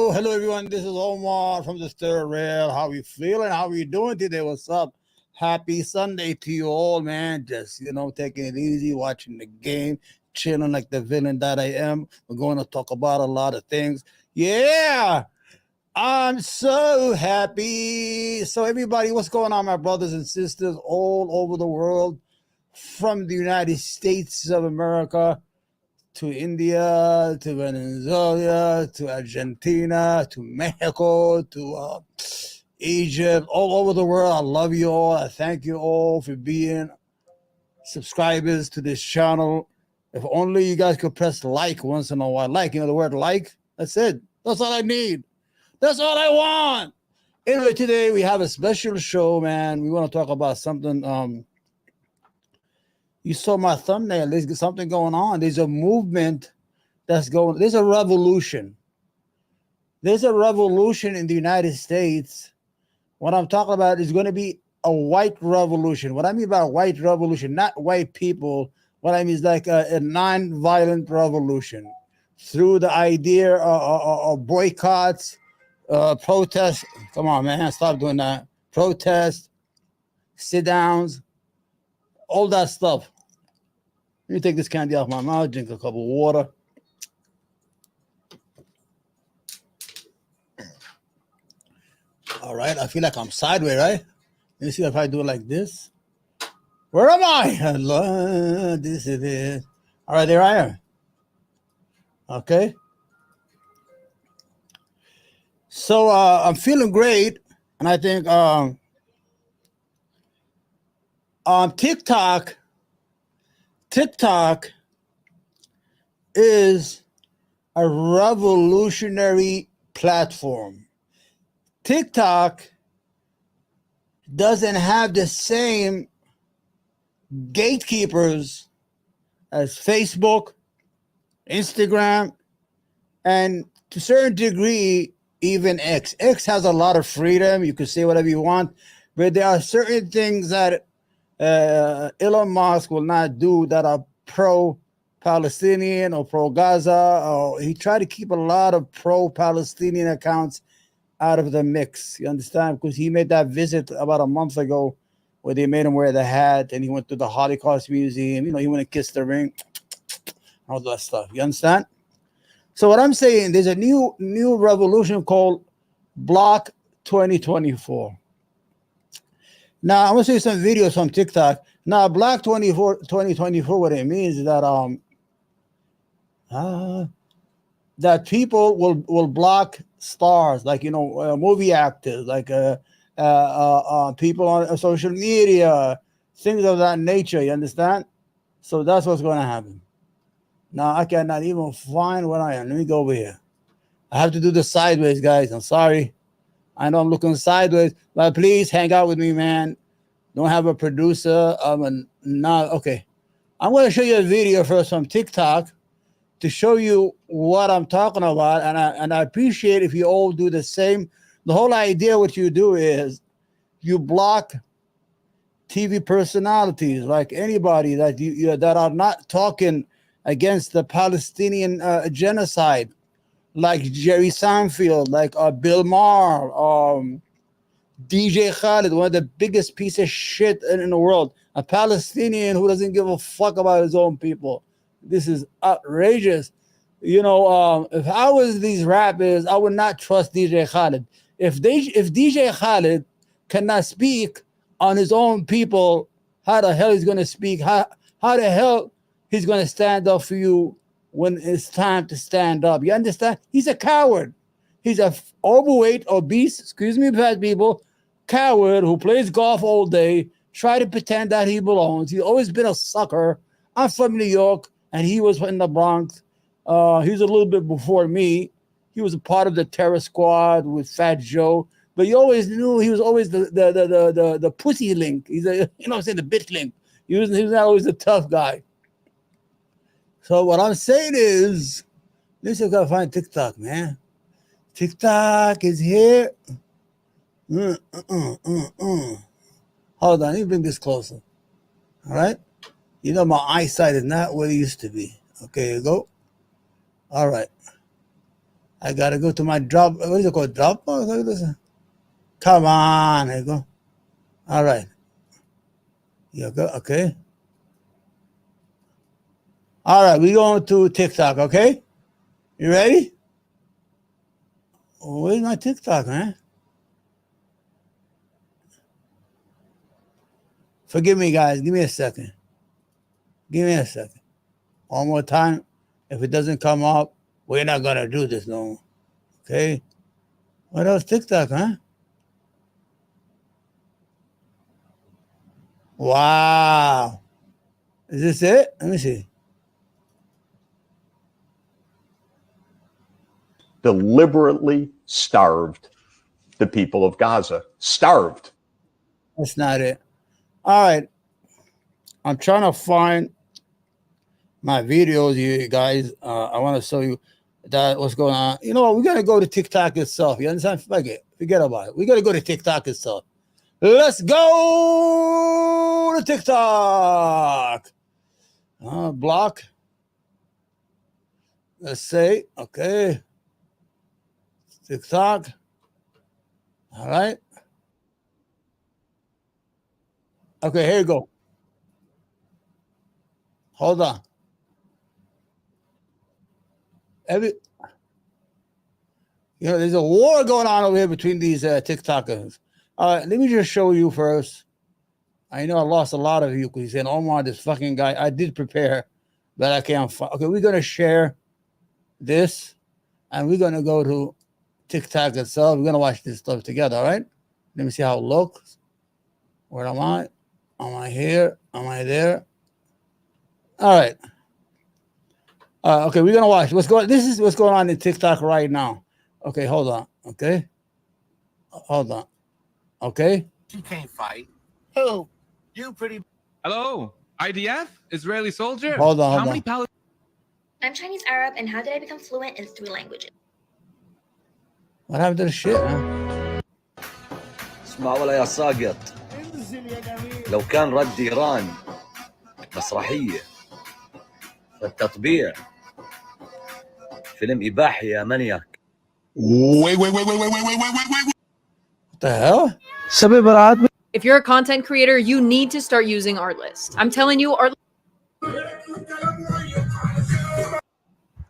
Hello, everyone. This is Omar from the Third Rail. How we feeling? How we doing today? What's up? Happy Sunday to you all, man. Just taking it easy, watching the game, chilling like the villain that I am. We're going to talk about a lot of things. Yeah, I'm so happy. So, everybody, what's going on, my brothers and sisters all over the world, from the United States of America to India, to Venezuela, to Argentina, to Mexico, to Egypt, all over the world. I love you all. I thank you all for being subscribers to this channel. If only you guys could press like once in a while. Like, the word like. That's it. That's all I need. That's all I want. Anyway, today we have a special show, man. We want to talk about something. You saw my thumbnail. There's something going on. There's a movement that's going. There's a revolution. There's a revolution in the United States. What I'm talking about is going to be a white revolution. What I mean by white revolution, not white people. What I mean is like a non-violent revolution through the idea of boycotts, protests. Come on, man. Stop doing that. Protests, sit-downs, all that stuff. Let me take this candy off my mouth, drink a cup of water. All right, I feel like I'm sideways, right? Let me see if I do it like this. Where am I? Hello, this is it. All right, there I am. Okay. So I'm feeling great, and I think TikTok is a revolutionary platform. TikTok doesn't have the same gatekeepers as Facebook, Instagram, and to a certain degree, even X. X has a lot of freedom. You can say whatever you want, but there are certain things that Elon Musk will not do that are pro-Palestinian or pro-Gaza. Or he tried to keep a lot of pro-Palestinian accounts out of the mix. You understand? Because he made that visit about a month ago where they made him wear the hat and he went to the Holocaust Museum. You know, he went and kissed the ring, all that stuff. You understand? So what I'm saying, there's a new revolution called Block 2024. Now, I'm going to show you some videos from TikTok. Now, Block 2024, what it means is that that people will block stars, like, you know, movie actors, like people on social media, things of that nature, you understand? So that's what's going to happen. Now, I cannot even find where I am. Let me go over here. I have to do this sideways, guys. I'm sorry. I know I'm looking sideways, but please hang out with me, man. Don't have a producer. Okay. I'm going to show you a video first from TikTok to show you what I'm talking about, and I appreciate if you all do the same. The whole idea, what you do is you block TV personalities, like anybody that you that are not talking against the Palestinian genocide, like Jerry Seinfeld, like Bill Maher, DJ Khaled, one of the biggest piece of shit in the world, a Palestinian who doesn't give a fuck about his own people. This is outrageous. You know, if I was these rappers, I would not trust DJ Khaled. If DJ Khaled cannot speak on his own people, how the hell he's going to speak? How the hell he's going to stand up for you when it's time to stand up? You understand? He's a coward. He's a overweight, obese, excuse me, bad people, coward who plays golf all day, try to pretend that he belongs. He's always been a sucker. I'm from New York, and he was in the Bronx. He was a little bit before me. He was a part of the terror squad with Fat Joe, but you always knew he was always the pussy link. He's a, you know what I'm saying, the bitch link. He was not always the tough guy. So what I'm saying is, this is gotta find TikTok, man. TikTok is here. Hold on, let me bring this closer. All right. You know, my eyesight is not what it used to be. Okay, you go. All right. I got to go to my drop. What is it called? Dropbox? Come on. There you go. All right. You go. Okay. All right. We're going to TikTok. Okay. You ready? Oh, where's my TikTok, man? Forgive me, guys. Give me a second. Give me a second. One more time. If it doesn't come up, we're not going to do this no more. Okay. What else? TikTok, huh? Wow. Is this it? Let me see. Deliberately starved the people of Gaza. Starved. That's not it. All right. I'm trying to find my videos, you guys. I want to show you that what's going on. You know what? We're going to go to TikTok itself. You understand? Forget about it. We got to go to TikTok itself. Let's go to TikTok. Block. Let's say, okay. TikTok. All right. Okay, here you go. Hold on. There's a war going on over here between these TikTokers. All right, let me just show you first. I know I lost a lot of you because you said, Omar, this fucking guy. I did prepare, but I can't find. Okay, we're going to share this, and we're going to go to TikTok itself. We're going to watch this stuff together, all right? Let me see how it looks. Where am I? Am I here? Am I there? All right. Okay, we're gonna watch what's going. This is what's going on in TikTok right now. Okay, hold on. Okay, hold on. Okay. You can't fight. Who? You pretty. Hello, IDF, Israeli soldier. Hold on. How many Palestinians? I'm Chinese Arab, and how did I become fluent in 3 languages? What happened to the shit, man? اسمع ولا يا ساقط لو كان رد إيران مسرحية فالتطبيع فيلم إباحي يا منياك. Wait. What the hell? If you're a content creator, you need to start using Artlist. I'm telling you, Artlist.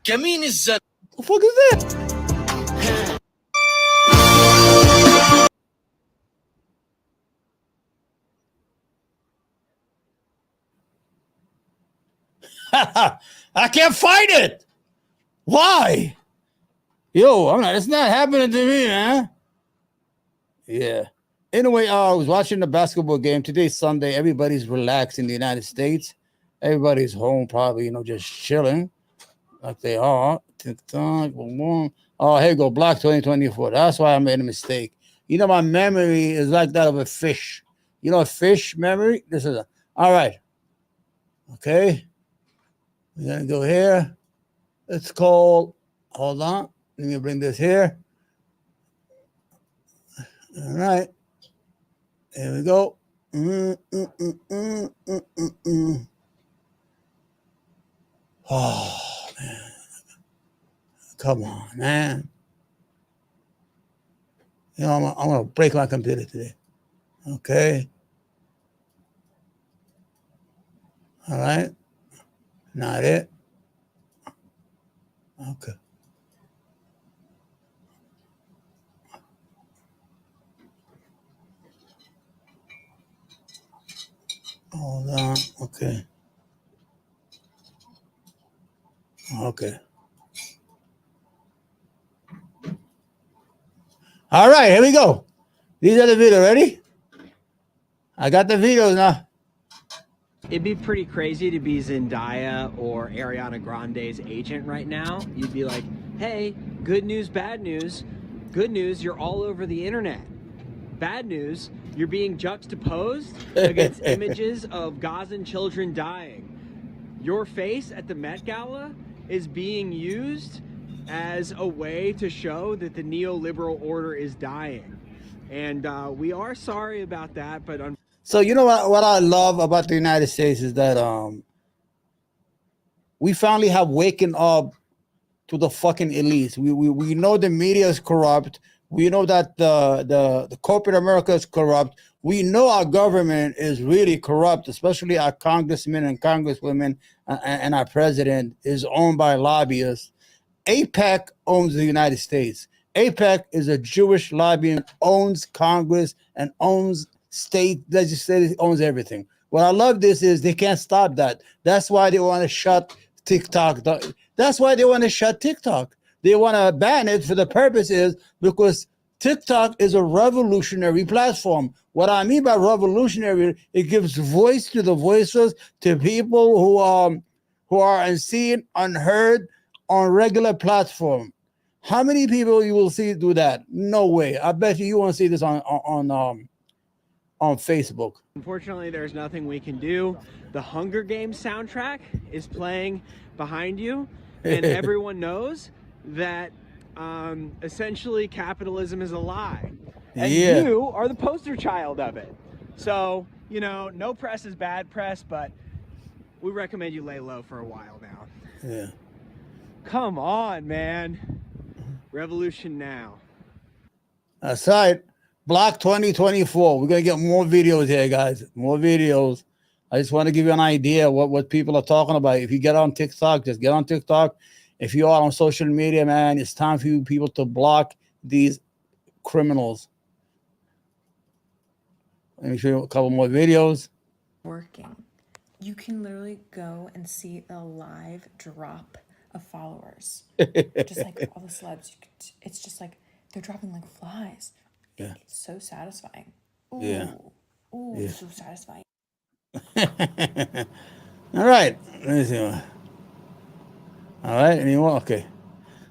كمين الزن. The fuck is that? I can't fight it. Why? Yo, I'm not. It's not happening to me, man. Yeah. Anyway, I was watching the basketball game. Today's Sunday. Everybody's relaxed in the United States. Everybody's home, probably, just chilling like they are. TikTok. Oh, here you go. Block 2024. That's why I made a mistake. My memory is like that of a fish. A fish memory? This is all right. Okay. We're going to go here. It's called, hold on. Let me bring this here. All right. Here we go. Oh, man. Come on, man. I'm going to break my computer today. Okay. All right. Not it. Okay. Hold on. Okay. Okay. All right, here we go. These are the videos. Ready? I got the videos now. It'd be pretty crazy to be Zendaya or Ariana Grande's agent right now. You'd be like, hey, good news, bad news. Good news, you're all over the internet. Bad news, you're being juxtaposed against images of Gazan children dying. Your face at the Met Gala is being used as a way to show that the neoliberal order is dying. And we are sorry about that, but so what I love about the United States is that we finally have waken up to the fucking elites. We know the media is corrupt. We know that the corporate America is corrupt. We know our government is really corrupt, especially our congressmen and congresswomen and our president is owned by lobbyists. AIPAC owns the United States. AIPAC is a Jewish lobby, owns Congress and owns state legislature, owns everything. What I love this is they can't stop that. That's why they want to shut TikTok. That's why they want to shut TikTok. They want to ban it for the purpose is because TikTok is a revolutionary platform. What I mean by revolutionary, it gives voice to the voiceless, to people who are unseen, unheard on regular platform. How many people you will see do that? No way. I bet you won't see this on Facebook. Unfortunately, there's nothing we can do. The Hunger Games soundtrack is playing behind you, and everyone knows that essentially capitalism is a lie. And you are the poster child of it. So, no press is bad press, but we recommend you lay low for a while now. Yeah. Come on, man. Revolution now. That's right. Block 2024. We're going to get more videos here, guys. More videos. I just want to give you an idea what people are talking about. If you get on TikTok, just get on TikTok. If you are on social media, man, it's time for you people to block these criminals. Let me show you a couple more videos. Working. You can literally go and see the live drop of followers. Just like all the celebs. It's just like they're dropping like flies. Yeah. It's so satisfying. Ooh. Yeah. Ooh, Yeah. so satisfying. All right. Let me see. All right. Anyone? Okay.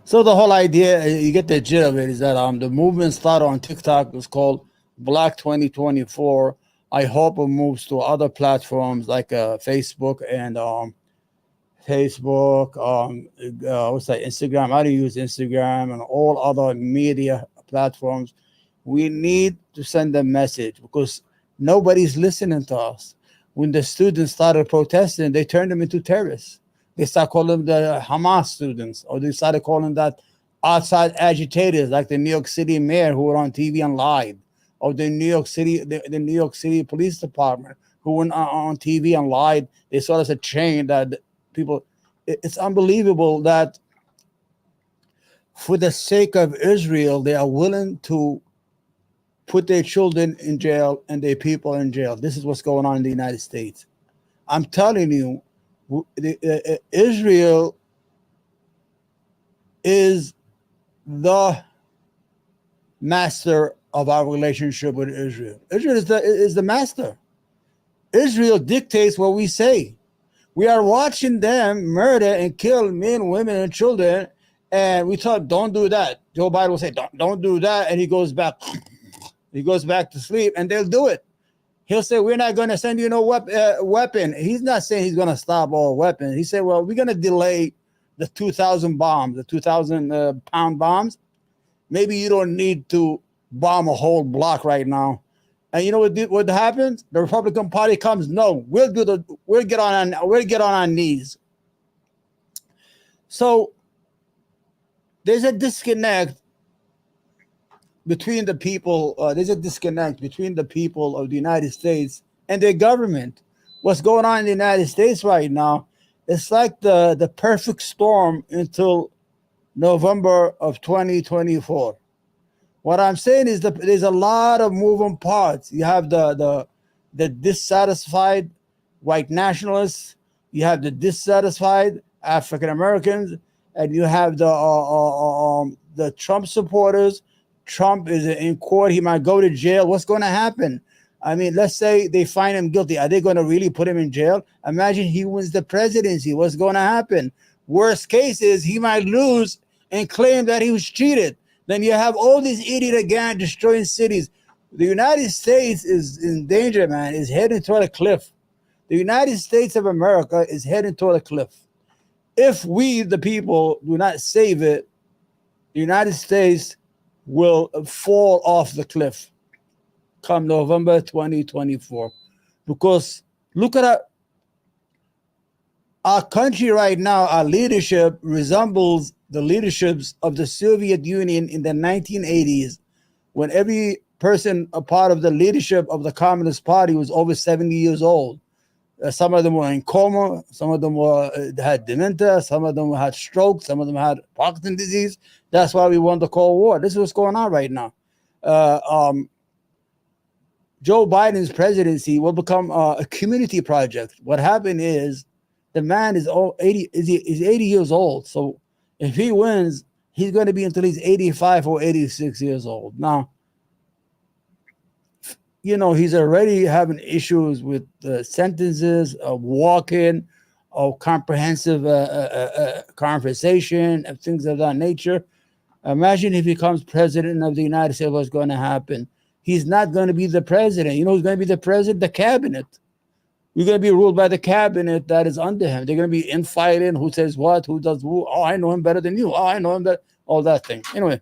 So the whole idea, you get the gist of it, is that the movement started on TikTok. It was called Black 2024. I hope it moves to other platforms like Facebook and what's that? Instagram. I don't use Instagram and all other media platforms. We need to send a message because nobody's listening to us. When the students started protesting, they turned them into terrorists. They start calling them the Hamas students, or they started calling that outside agitators, like the New York City mayor who were on TV and lied, or the New York City, the New York City Police Department who went on TV and lied. They saw us a chain that people. It's unbelievable that for the sake of Israel, they are willing to put their children in jail and their people in jail. This is what's going on in the United States. I'm telling you, Israel is the master of our relationship with Israel. Israel is the master. Israel dictates what we say. We are watching them murder and kill men, women, and children, and we thought, don't do that. Joe Biden will say, don't do that, and he goes back to sleep, and they'll do it. He'll say, we're not going to send you no weapon. He's not saying he's going to stop all weapons. He said, well, we're going to delay the 2,000 bombs, the 2,000 pound bombs. Maybe you don't need to bomb a whole block right now. And you know what happens? The Republican Party comes, no, we'll get on our knees. So there's a disconnect between the people. There's a disconnect between the people of the United States and their government. What's going on in the United States right now? It's like the perfect storm until November of 2024. What I'm saying is that there's a lot of moving parts. You have the dissatisfied white nationalists, you have the dissatisfied African Americans, and you have the Trump supporters. Trump is in court. He might go to jail. What's going to happen? I mean, let's say they find him guilty. Are they going to really put him in jail? Imagine he wins the presidency. What's going to happen? Worst case is he might lose and claim that he was cheated. Then you have all these idiots again destroying cities. The United States is in danger, man. Is heading toward a cliff. The United States of America is heading toward a cliff. If we, the people, do not save it, the United States will fall off the cliff come November 2024. Because look at our country right now. Our leadership resembles the leaderships of the Soviet Union in the 1980s, when every person a part of the leadership of the Communist Party was over 70 years old. Some of them were in coma, some of them had dementia, some of them had stroke, some of them had Parkinson's disease. That's why we won the Cold War. This is what's going on right now. Joe Biden's presidency will become a community project. What happened is the man is 80 years old. So if he wins, he's going to be until he's 85 or 86 years old. Now, you know, he's already having issues with sentences of walking, or comprehensive conversation, and things of that nature. Imagine if he becomes president of the United States, what's going to happen? He's not going to be the president. You know who's going to be the president? The cabinet. You're going to be ruled by the cabinet that is under him. They're going to be infighting, who says what, who does who. Oh, I know him better than you. Oh, I know him better. All that thing. Anyway,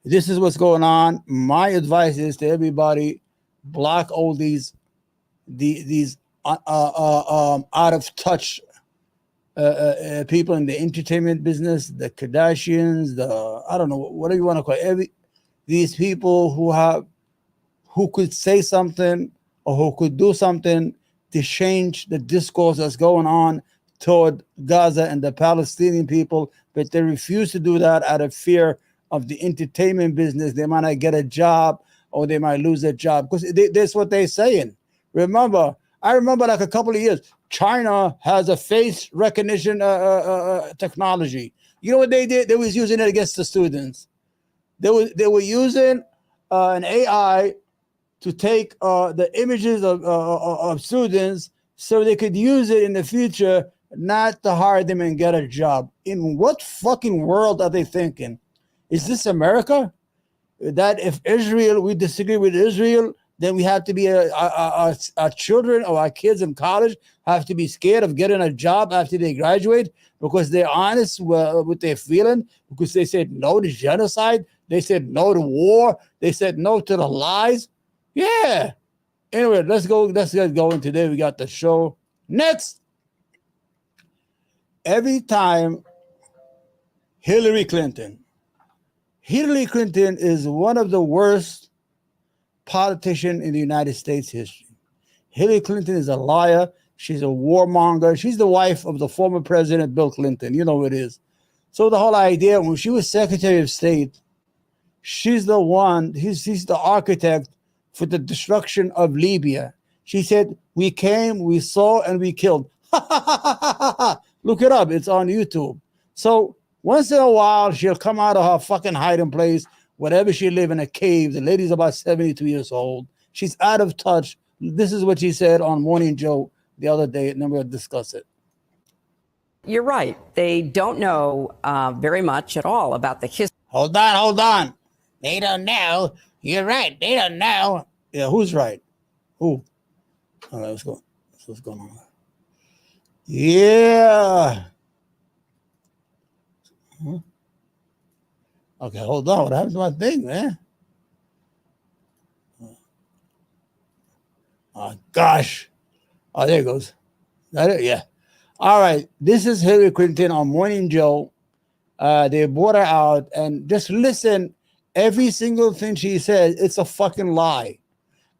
this is what's going on. My advice is to everybody, block all these out of touch people in the entertainment business, the Kardashians, I don't know, whatever you want to call it. These people who could say something or who could do something to change the discourse that's going on toward Gaza and the Palestinian people, but they refuse to do that out of fear of the entertainment business. They might not get a job, or they might lose their job, because that's what they're saying. I remember like a couple of years, China has a face recognition technology. You know what they did? They was using it against the students. They were using an AI to take the images of students so they could use it in the future, not to hire them and get a job. In what fucking world are they thinking? Is this America? That if we disagree with Israel, then we have to be our children or our kids in college have to be scared of getting a job after they graduate because they're honest with their feeling, because they said no to genocide, they said no to war, they said no to the lies. Yeah. Anyway, let's get going today. We got the show. Next. Every time Hillary Clinton is one of the worst politicians in the United States history. Hillary Clinton is a liar. She's a warmonger. She's the wife of the former president, Bill Clinton. You know who it is. So the whole idea, when she was Secretary of State, she's the one, she's the architect for the destruction of Libya. She said, we came, we saw, and we killed. Look it up. It's on YouTube. So once in a while, she'll come out of her fucking hiding place, whatever she live in a cave. The lady's about 72 years old. She's out of touch. This is what she said on Morning Joe the other day, and then we'll discuss it. You're right. They don't know very much at all about the history. Hold on. They don't know. You're right. They don't know. Yeah, who's right? Who? All right, let's go. That's what's going on. Yeah. Okay, hold on. What happened to my thing, man? Oh, gosh. Oh, there it goes. That it? Yeah. All right. This is Hillary Clinton on Morning Joe. They brought her out, and just listen. Every single thing she says, it's a fucking lie.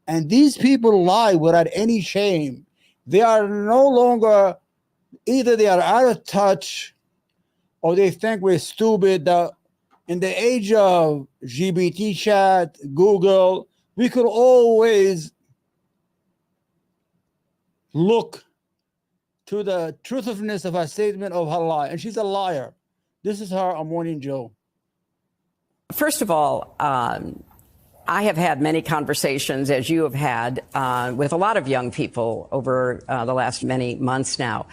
And these people lie without any shame. They are no longer, either they are out of touch or they think we're stupid. In the age of GBT chat, Google, we could always look to the truthfulness of her statement of her lie. And she's a liar. This is her on Morning Joe. First of all, I have had many conversations, as you have had, with a lot of young people over the last many months now.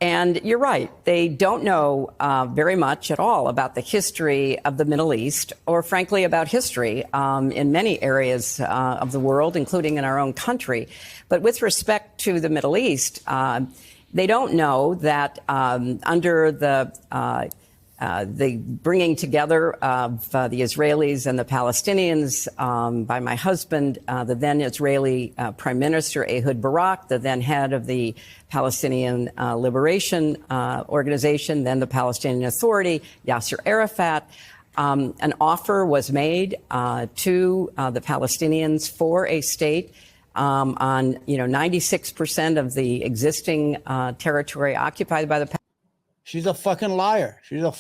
And you're right. They don't know very much at all about the history of the Middle East, or frankly, about history in many areas of the world, including in our own country. But with respect to the Middle East, they don't know that under the bringing together of the Israelis and the Palestinians by my husband, the then Israeli Prime Minister Ehud Barak, the then head of the Palestinian Liberation Organization, then the Palestinian Authority, Yasser Arafat. An offer was made to the Palestinians for a state on 96% of the existing territory occupied by the. She's a fucking liar. The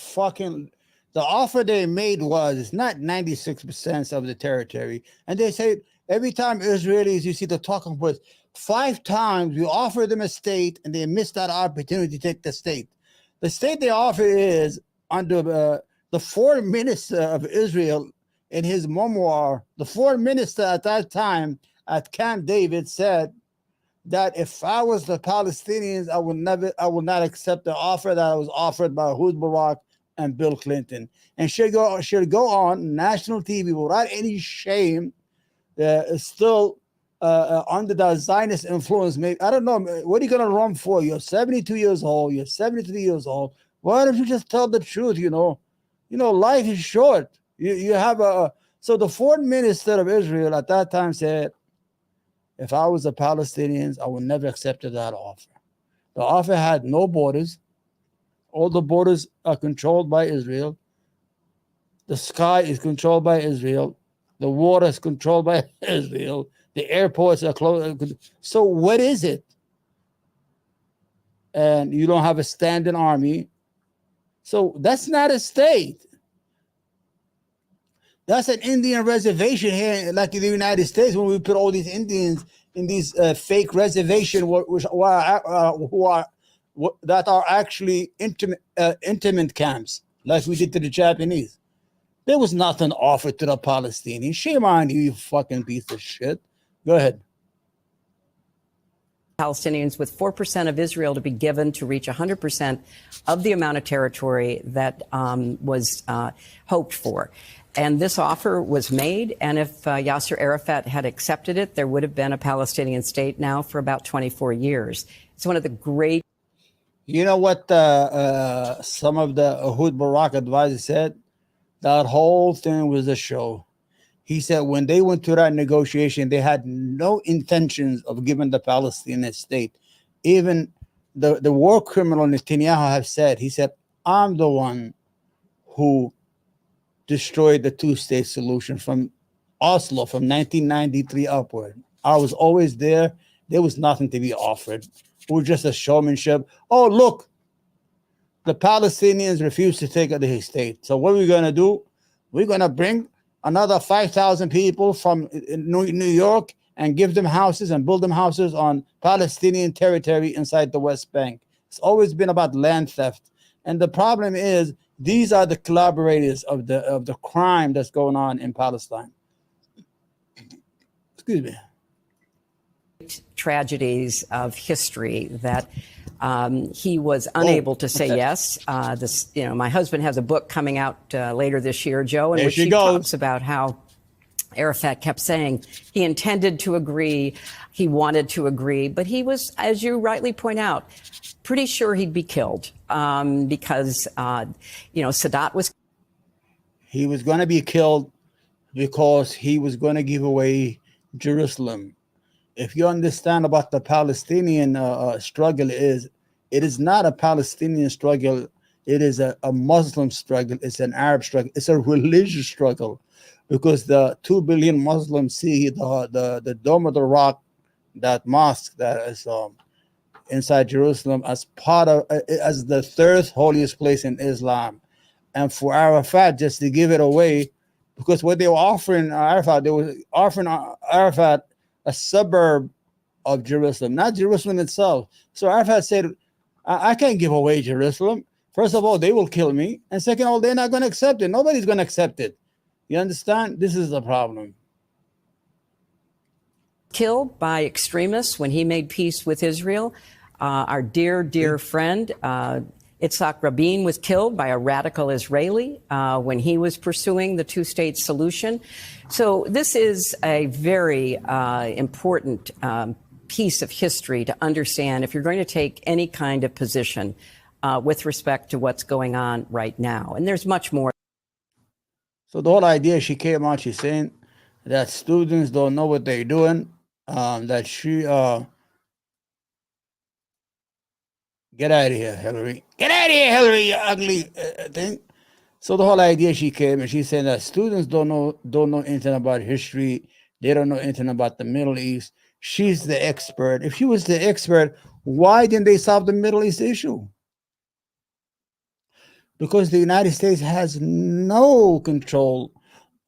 offer they made was not 96% of the territory. And they say every time Israelis, you see the talking points, 5 times we offer them a state and they miss that opportunity to take the state. The state they offer is under the foreign minister of Israel in his memoir. The foreign minister at that time at Camp David said that if I was the Palestinians, I would not accept the offer that was offered by Ehud Barak and Bill Clinton. And she'll go on national TV without any shame, still under the Zionist influence. Maybe, I don't know, what are you going to run for? You're 72 years old. You're 73 years old. Why don't you just tell the truth, life is short. You have so the foreign minister of Israel at that time said, if I was the Palestinians, I would never accept that offer. The offer had no borders. All the borders are controlled by Israel. The sky is controlled by Israel. The water is controlled by Israel. The airports are closed. So what is it? And you don't have a standing army. So that's not a state. That's an Indian reservation here, like in the United States, when we put all these Indians in these fake reservations, that are actually intimate camps, like we did to the Japanese. There was nothing offered to the Palestinians. Shame on you, you fucking piece of shit. Go ahead. Palestinians with 4% of Israel to be given to reach 100% of the amount of territory that was hoped for. And this offer was made. And if Yasser Arafat had accepted it, there would have been a Palestinian state now for about 24 years. It's one of the great. You know what some of the Ehud Barak advisors said? That whole thing was a show. He said when they went to that negotiation, they had no intentions of giving the Palestinian state. Even the war criminal Netanyahu have said, he said, I'm the one who destroyed the two-state solution from Oslo from 1993 upward. I was always there. There was nothing to be offered. It was just a showmanship. Oh, look, the Palestinians refused to take the state. So what are we going to do? We're going to bring another 5,000 people from New York and give them houses and build them houses on Palestinian territory inside the West Bank. It's always been about land theft. And the problem is these are the collaborators of the crime that's going on in Palestine. Excuse me. Tragedies of history that he was unable to say yes. My husband has a book coming out later this year, Joe, in which he talks about how Arafat kept saying he intended to agree, he wanted to agree, but he was, as you rightly point out, pretty sure he'd be killed because Sadat was. He was going to be killed because he was going to give away Jerusalem. If you understand about the Palestinian struggle, it is not a Palestinian struggle. It is a Muslim struggle. It's an Arab struggle. It's a religious struggle, because the 2 billion Muslims see the Dome of the Rock, that mosque that is inside Jerusalem, as part of as the third holiest place in Islam, and for Arafat just to give it away, because what they were offering Arafat, they were offering Arafat a suburb of Jerusalem, not Jerusalem itself. So Arafat said, I can't give away Jerusalem. First of all, they will kill me. And second of all, they're not going to accept it. Nobody's going to accept it. You understand? This is the problem. Killed by extremists when he made peace with Israel. Our dear, dear friend, Yitzhak Rabin, was killed by a radical Israeli when he was pursuing the two-state solution. So this is a very important piece of history to understand if you're going to take any kind of position with respect to what's going on right now. And there's much more. So the whole idea, she came out, she's saying that students don't know what they're doing, that she... Get out of here, Hilary. Get out of here, Hilary, you ugly thing. So the whole idea, she came and she said that students don't know anything about history. They don't know anything about the Middle East. She's the expert. If she was the expert, why didn't they solve the Middle East issue? Because the United States has no control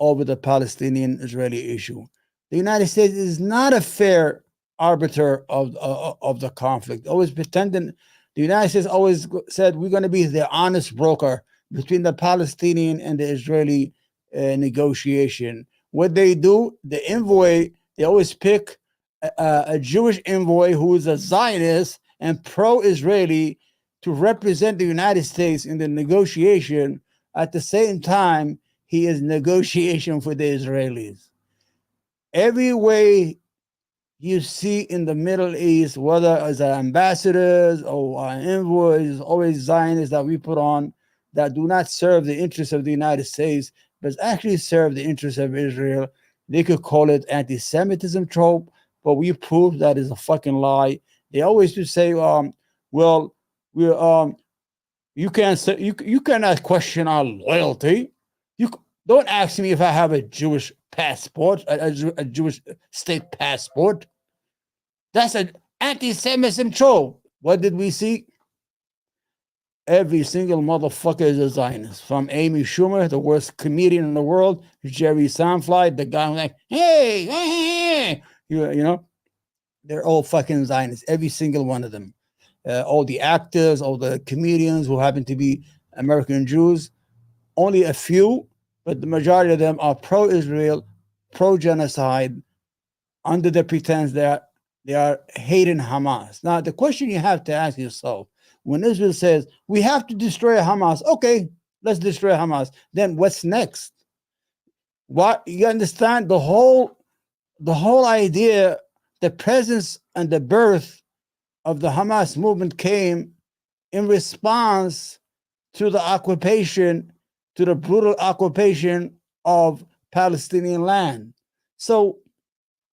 over the Palestinian-Israeli issue. The United States is not a fair arbiter of the conflict. Always pretending. The United States always said we're going to be the honest broker between the Palestinian and the Israeli negotiation. What they do, the envoy, they always pick a Jewish envoy who is a Zionist and pro-Israeli to represent the United States in the negotiation. At the same time, he is negotiation for the Israelis. Every way you see in the Middle East, whether as ambassadors or envoys, always Zionists that we put on that do not serve the interests of the United States, but actually serve the interests of Israel. They could call it anti-Semitism trope, but we prove that is a fucking lie. They always do say, well, you can't say you cannot question our loyalty. You don't ask me if I have a Jewish passport, a Jewish state passport. That's an anti-Semitism trope. What did we see? Every single motherfucker is a Zionist. From Amy Schumer, the worst comedian in the world, Jerry Seinfeld, the guy who's like, hey, you know, they're all fucking Zionists. Every single one of them. All the actors, all the comedians who happen to be American Jews, only a few, but the majority of them are pro-Israel, pro-genocide, under the pretense that they are hating Hamas. Now, the question you have to ask yourself, when Israel says, we have to destroy Hamas, okay, let's destroy Hamas. Then what's next? What you understand the whole idea, the presence and the birth of the Hamas movement came in response to the occupation, to the brutal occupation of Palestinian land. So,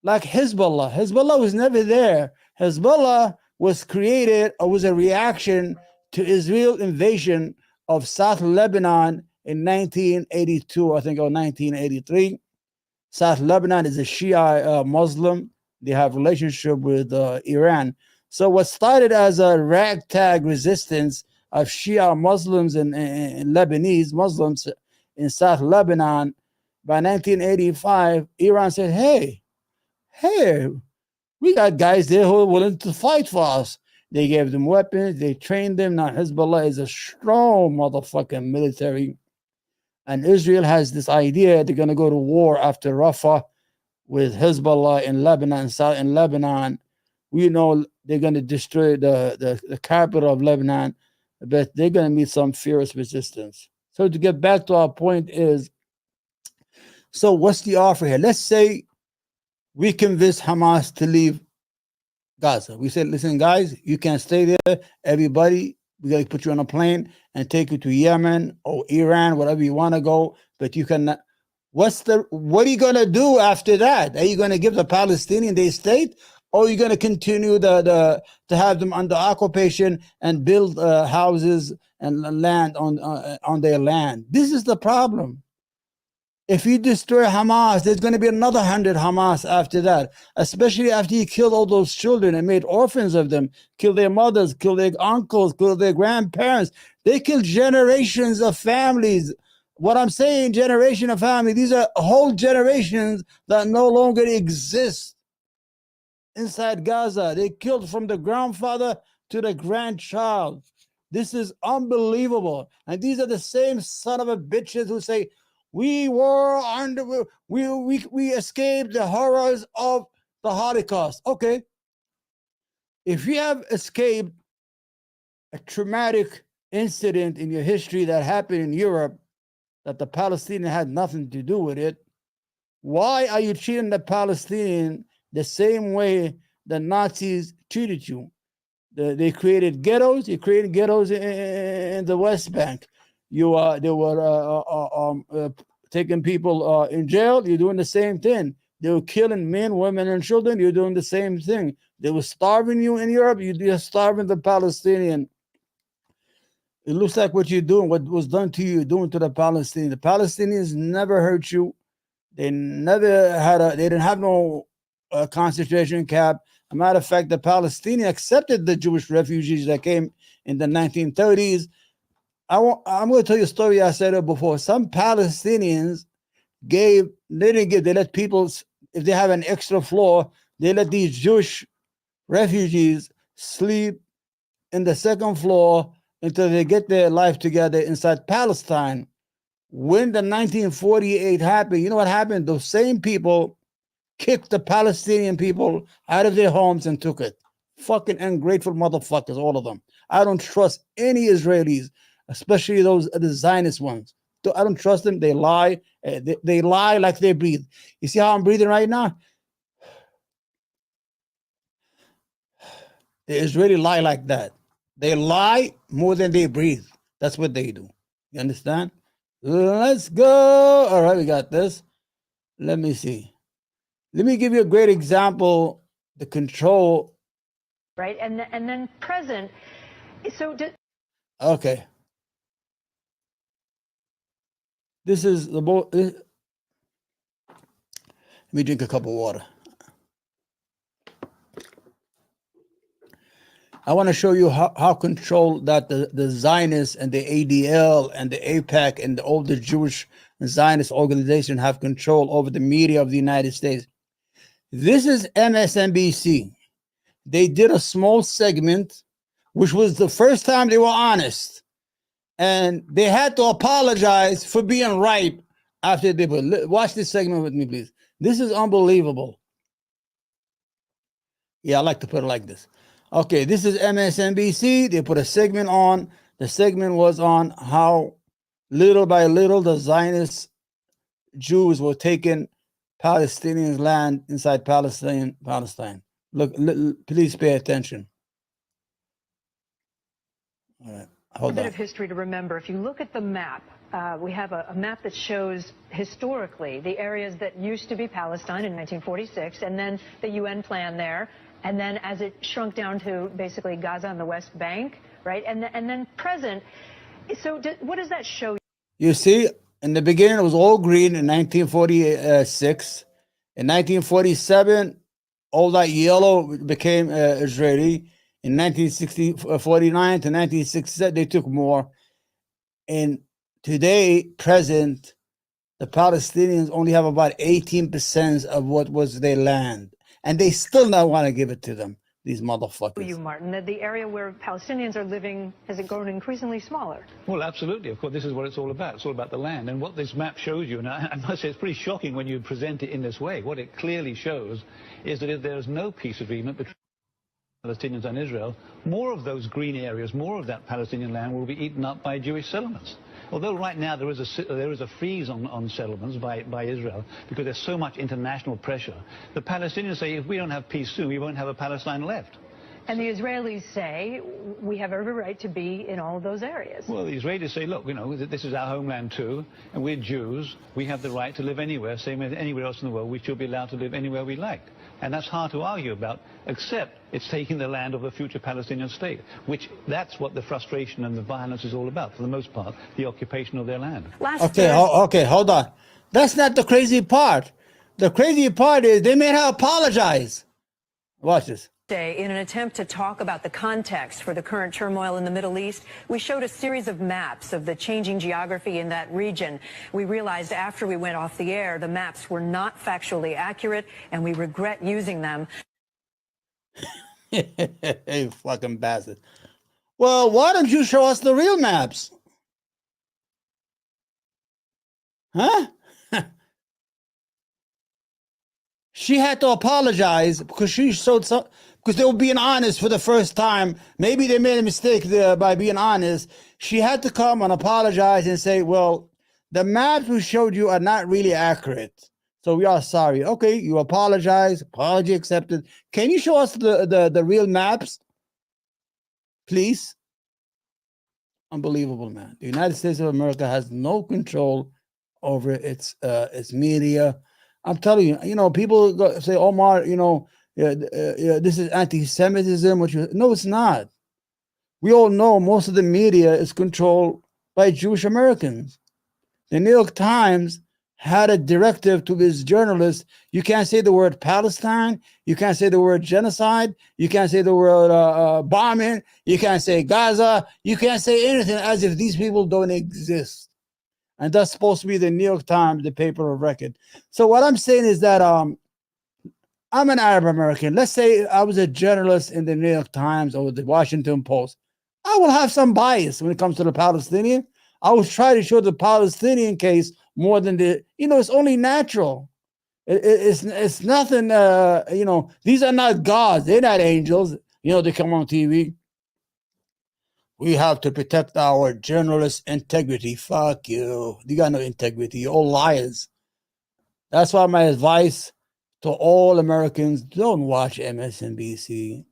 like Hezbollah was never there. Hezbollah was created or was a reaction to Israel invasion of South Lebanon in 1982, I think, or 1983. South Lebanon is a Shia Muslim. They have relationship with Iran. So what started as a ragtag resistance of Shia Muslims and Lebanese Muslims in South Lebanon, by 1985, Iran said, hey, we got guys there who are willing to fight for us. They gave them weapons. They trained them. Now Hezbollah is a strong motherfucking military. And Israel has this idea they're going to go to war after Rafah with Hezbollah in Lebanon, in Lebanon. We know they're going to destroy the capital of Lebanon, but they're going to meet some fierce resistance. So to get back to our point is, so what's the offer here? Let's say we convince Hamas to leave Gaza. We said, listen, guys, you can't stay there. Everybody, we got to put you on a plane and take you to Yemen or Iran, wherever you want to go. But you cannot. What are you going to do after that? Are you going to give the Palestinian their state? Or are you going to continue to have them under occupation and build houses and land on their land? This is the problem. If you destroy Hamas, there's going to be another 100 Hamas after that, especially after you killed all those children and made orphans of them, killed their mothers, killed their uncles, killed their grandparents. They killed generations of families. What I'm saying, generation of family, these are whole generations that no longer exist inside Gaza. They killed from the grandfather to the grandchild. This is unbelievable. And these are the same son of a bitches who say, we escaped the horrors of the Holocaust. Okay. If you have escaped a traumatic incident in your history that happened in Europe, that the Palestinian had nothing to do with it, why are you treating the Palestinian the same way the Nazis treated you? They created ghettos. You created ghettos in the West Bank. They were taking people in jail. You're doing the same thing. They were killing men, women, and children. You're doing the same thing. They were starving you in Europe. You're starving the Palestinian. It looks like what you're doing, what was done to you, doing to the Palestinians. The Palestinians never hurt you. They didn't have no concentration camp. As a matter of fact, the Palestinians accepted the Jewish refugees that came in the 1930s. I'm going to tell you a story I said it before. Some Palestinians they let people, if they have an extra floor, they let these Jewish refugees sleep in the second floor until they get their life together inside Palestine. When the 1948 happened, you know what happened? Those same people kicked the Palestinian people out of their homes and took it. Fucking ungrateful motherfuckers, all of them. I don't trust any Israelis, especially the Zionist ones. I don't trust them. They lie. They lie like they breathe. You see how I'm breathing right now? The Israeli lie like that. They lie more than they breathe. That's what they do. You understand? Let's go. All right, we got this. Let me see. Let me give you a great example. The control. Right, and then present. So. Okay. This is the boat. Let me drink a cup of water. I want to show you how controlled that the Zionists and the ADL and the AIPAC and all the Jewish Zionist organization have control over the media of the United States. This is MSNBC. They did a small segment, which was the first time they were honest. And they had to apologize for being right after they put. Watch this segment with me, please. This is unbelievable. Yeah, I like to put it like this. Okay, this is MSNBC. They put a segment on. The segment was on how little by little the Zionist Jews were taking Palestinians' land inside Palestine. Look, please pay attention. All right, hold A bit on. of history to remember. If you look at the map, we have a map that shows historically the areas that used to be Palestine in 1946, and then the UN plan there, and then as it shrunk down to basically Gaza and the West Bank, right? And then present. So what does that show you? You see, in the beginning, it was all green in 1946. In 1947, all that yellow became Israeli. In 1949 to 1967, they took more. And today, present, the Palestinians only have about 18% of what was their land. And they still not want to give it to them, these motherfuckers. You, Martin, that the area where Palestinians are living has it grown increasingly smaller? Well, absolutely. Of course, this is what it's all about. It's all about the land. And what this map shows you, and I must say it's pretty shocking when you present it in this way. What it clearly shows is that if there is no peace agreement between Palestinians and Israel, more of those green areas, more of that Palestinian land will be eaten up by Jewish settlements. Although right now there is a freeze on settlements by Israel because there's so much international pressure, the Palestinians say if we don't have peace soon, we won't have a Palestine left. And the Israelis say we have every right to be in all of those areas. Well, the Israelis say, look, you know, this is our homeland too, and we're Jews. We have the right to live anywhere, same as anywhere else in the world. We should be allowed to live anywhere we like. And that's hard to argue about, except it's taking the land of a future Palestinian state, which that's what the frustration and the violence is all about, for the most part, the occupation of their land. Okay, hold on. That's not the crazy part. The crazy part is they made her apologize. Watch this. In an attempt to talk about the context for the current turmoil in the Middle East, we showed a series of maps of the changing geography in that region. We realized after we went off the air, the maps were not factually accurate, and we regret using them. Hey, fucking bastard. Well, why don't you show us the real maps? Huh? She had to apologize because she showed some, because they were being honest for the first time. Maybe they made a mistake there by being honest. She had to come and apologize and say, well, the maps we showed you are not really accurate. So we are sorry. Okay, you apologize. Apology accepted. Can you show us the real maps? Please? Unbelievable, man. The United States of America has no control over its media. I'm telling you, you know, people say, Omar, you know, this is anti-Semitism. No, it's not. We all know most of the media is controlled by Jewish Americans. The New York Times had a directive to its journalists. You can't say the word Palestine. You can't say the word genocide. You can't say the word bombing. You can't say Gaza. You can't say anything as if these people don't exist. And that's supposed to be the New York Times, the paper of record. So what I'm saying is that I'm an Arab American. Let's say I was a journalist in the New York Times or the Washington Post. I will have some bias when it comes to the Palestinian. I will try to show the Palestinian case more than it's only natural. It's nothing, these are not gods. They're not angels. They come on TV. We have to protect our journalist integrity. Fuck you. You got no integrity. You're all liars. That's why my advice to all Americans, don't watch MSNBC.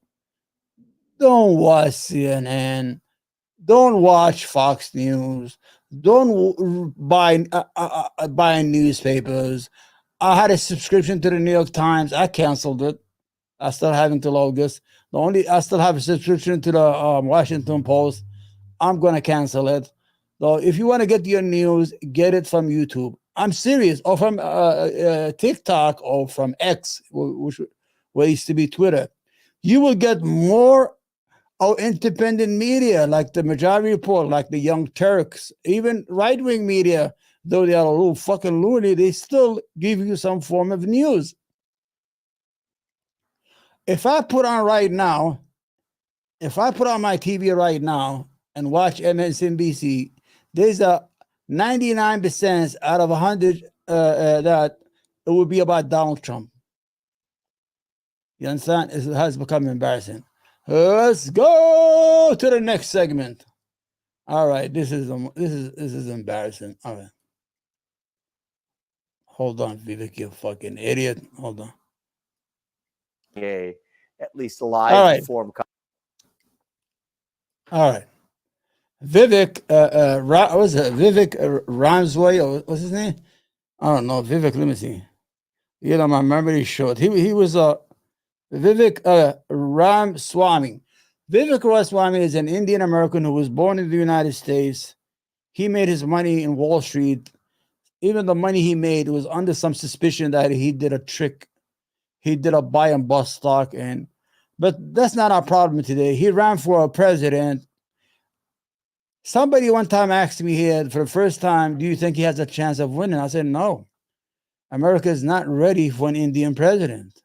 Don't watch CNN. Don't watch Fox News. Don't buy newspapers. I had a subscription to the New York Times. I canceled it. I still have until August. I still have a subscription to the Washington Post. I'm going to cancel it. So if you want to get your news, get it from YouTube. I'm serious. Or from TikTok or from X, which used to be Twitter. You will get more independent media like the Majority Report, like the Young Turks, even right-wing media, though they are a little fucking loony, they still give you some form of news. If I put on my TV right now and watch MSNBC, there's a 99% out of 100 that it would be about Donald Trump. You understand? It has become embarrassing. Let's go to the next segment. All right, this is embarrassing. All right. Hold on, Vivek, you fucking idiot. Hold on. At least a live All right. form. All right. Vivek, was it Vivek Ramaswamy, or what's his name? I don't know. Vivek, let me see. You know, my memory is short. He was Vivek Ramaswamy. Vivek Ramaswamy is an Indian American who was born in the United States. He made his money in Wall Street. Even the money he made was under some suspicion that he did a trick. He did a buy and bust stock, but that's not our problem today. He ran for a president. Somebody one time asked me here for the first time, do you think he has a chance of winning? I said, no. America is not ready for an Indian president.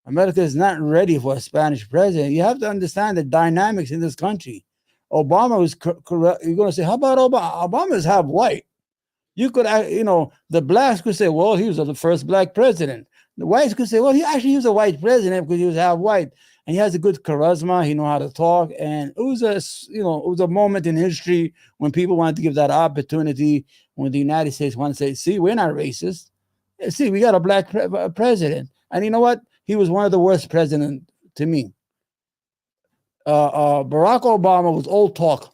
America is not ready for a Spanish president. You have to understand the dynamics in this country. Obama was correct. You're going to say, how about Obama? Obama is half white. You could, the blacks could say, well, he was the first black president. The whites could say, well, he was a white president because he was half white. And he has a good charisma. He knows how to talk. And it was a moment in history when people wanted to give that opportunity, when the United States wanted to say, see, we're not racist. See, we got a black president. And you know what? He was one of the worst presidents to me. Barack Obama was old talk.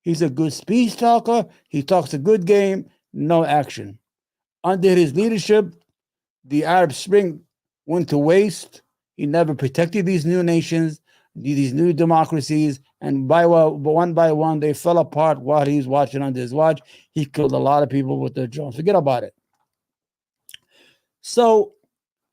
He's a good speech talker. He talks a good game, no action. Under his leadership, the Arab Spring went to waste. He never protected these new nations, these new democracies, and one by one, they fell apart while he was watching under his watch. He killed a lot of people with their drones. Forget about it. So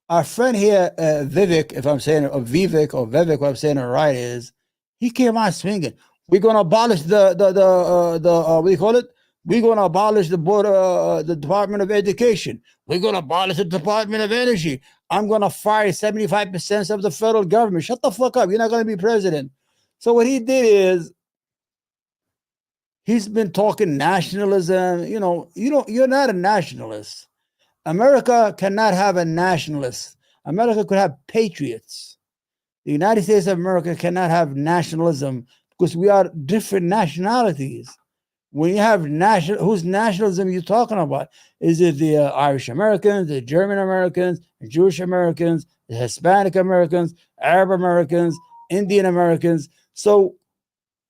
our friend here, Vivek, if I'm saying it, or Vivek, if I'm saying it right, is he came out swinging. We're going to abolish the what do you call it? We're going to abolish the board, the Department of Education. We're going to abolish the Department of Energy. I'm going to fire 75% of the federal government. Shut the fuck up. You're not going to be president. So what he did is he's been talking nationalism. You're not a nationalist. America cannot have a nationalist. America could have patriots. The United States of America cannot have nationalism because we are different nationalities. When you have whose nationalism are you talking about? Is it the Irish Americans, the German Americans, the Jewish Americans, the Hispanic Americans, Arab Americans, Indian Americans? So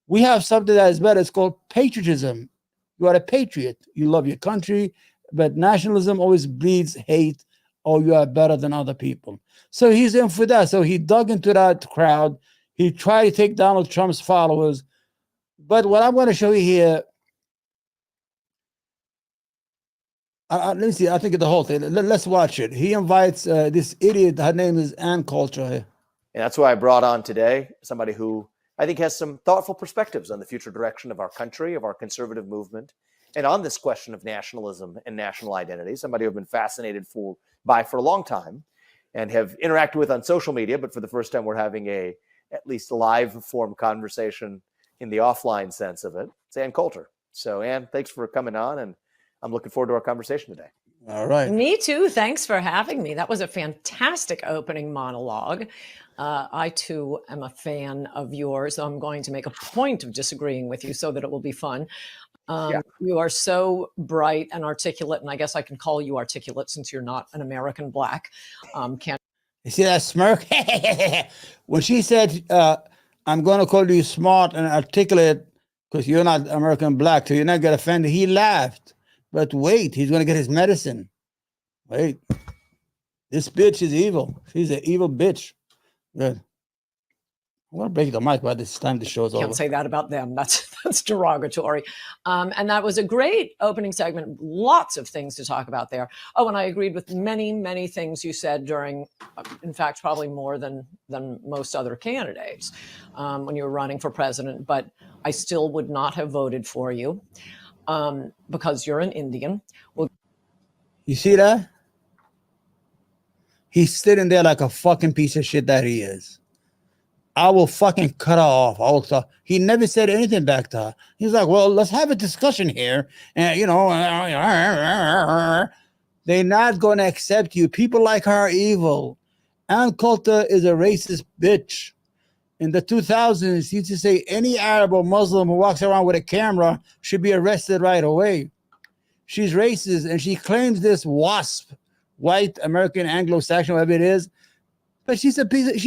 we have something that is better. It's called patriotism. You are a patriot. You love your country, but nationalism always breeds hate. Oh, you are better than other people. So he's in for that. So he dug into that crowd. He tried to take Donald Trump's followers. But what I'm going to show you here, let me see. I think of the whole thing. Let's watch it. He invites this idiot. Her name is Coulter. And that's why I brought on today somebody who I think has some thoughtful perspectives on the future direction of our country, of our conservative movement, and on this question of nationalism and national identity. Somebody who I've been fascinated by for a long time and have interacted with on social media. But for the first time, we're having at least a live form conversation in the offline sense of it. It's Ann Coulter. So, Ann, thanks for coming on, and I'm looking forward to our conversation today. All right. Me too. Thanks for having me. That was a fantastic opening monologue. I too am a fan of yours. I'm going to make a point of disagreeing with you so that it will be fun. You are so bright and articulate, and I guess I can call you articulate since you're not an American black. You see that smirk? When she said, I'm going to call you smart and articulate because you're not American black, so you're not going to offend, he laughed. But wait, he's going to get his medicine. Wait. This bitch is evil. She's an evil bitch. Good. I'm going to break the mic by this time the show's over. Can't say that about them. That's derogatory. And that was a great opening segment. Lots of things to talk about there. Oh, and I agreed with many, many things you said during, in fact, probably more than most other candidates when you were running for president. But I still would not have voted for you because you're an Indian. Well, you see that? He's sitting there like a fucking piece of shit that he is. I will fucking cut her off. I will talk. He never said anything back to her. He's like, well, let's have a discussion here. And, they're not going to accept you. People like her are evil. Ann Coulter is a racist bitch. In the 2000s, he used to say any Arab or Muslim who walks around with a camera should be arrested right away. She's racist, and she claims this WASP, white American Anglo-Saxon, whatever it is, but she's a piece of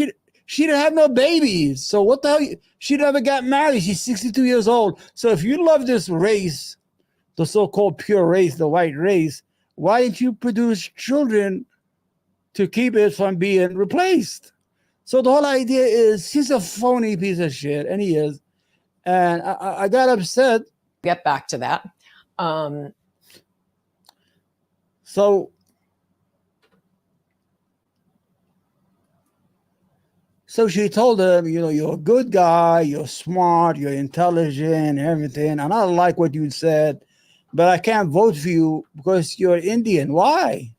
she didn't have no babies. So what the hell? She never got married. She's 62 years old. So if you love this race, the so-called pure race, the white race, why didn't you produce children to keep it from being replaced? So the whole idea is she's a phony piece of shit, and he is. And I got upset. Get back to that. So she told him, you know, you're a good guy, you're smart, you're intelligent, everything. And I like what you said, but I can't vote for you because you're Indian. Why?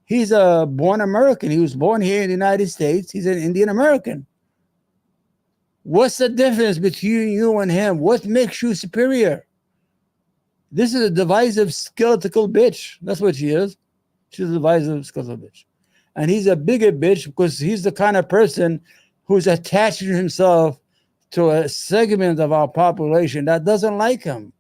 He's a born American. He was born here in the United States. He's an Indian American. What's the difference between you and him? What makes you superior? This is a divisive, skeletal bitch. That's what she is. She's a divisive, skeletal bitch. And he's a bigger bitch because he's the kind of person who's attaching himself to a segment of our population that doesn't like him.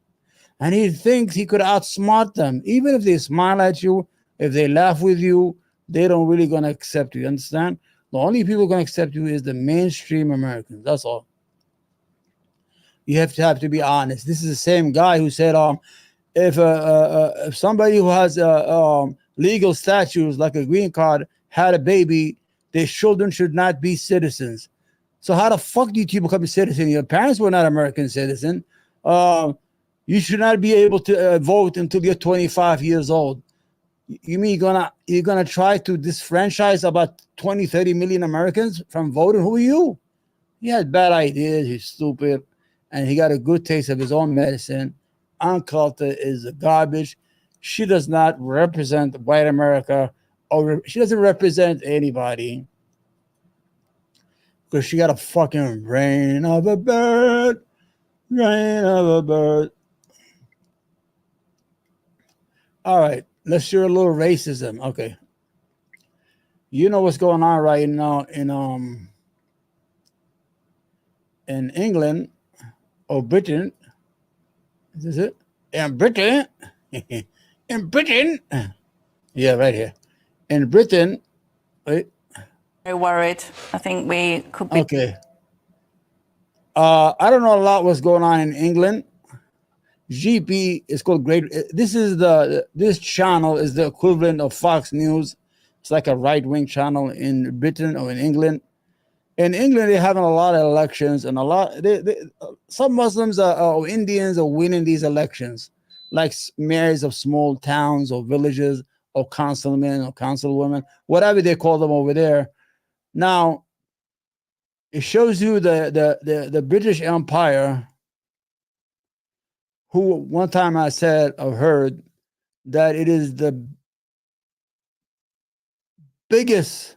And he thinks he could outsmart them. Even if they smile at you, if they laugh with you, they don't really going to accept you. Understand? The only people going to accept you is the mainstream Americans. That's all. You have to be honest. This is the same guy who said, if somebody who has legal status like a green card had a baby, their children should not be citizens. So how the fuck do you become a citizen? Your parents were not American citizen. You should not be able to vote until you're 25 years old. You mean you're gonna try to disfranchise about 20, 30 million Americans from voting? Who are you? He had bad ideas. He's stupid, and he got a good taste of his own medicine. Ann Coulter is a garbage. She does not represent white America, or she doesn't represent anybody because she got a fucking brain of a bird. All right, let's share a little racism. Okay, you know what's going on right now in England or Britain? Is this it? In Britain, in Britain, yeah, right here. In Britain, wait. Very worried. I think we could be. Okay. I don't know a lot what's going on in England. GP is called Great. This channel is the equivalent of Fox News. It's like a right-wing channel in Britain or in England. In England, they're having a lot of elections, and some Muslims or Indians are winning these elections, like mayors of small towns or villages, or councilmen or councilwomen, whatever they call them over there. Now, it shows you the British Empire, who one time I said or heard that it is the biggest,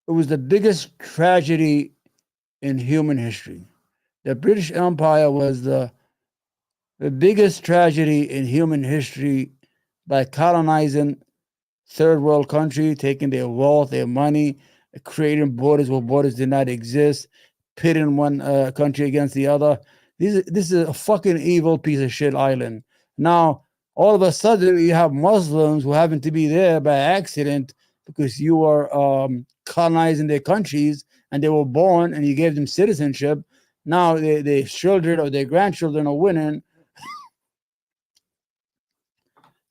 it was the biggest tragedy in human history. The British Empire was the biggest tragedy in human history by colonizing third world country, taking their wealth, their money, creating borders where borders did not exist, pitting one country against the other. This is a fucking evil piece of shit island. Now, all of a sudden, you have Muslims who happen to be there by accident because you are colonizing their countries and they were born and you gave them citizenship. Now their children or their grandchildren are winning.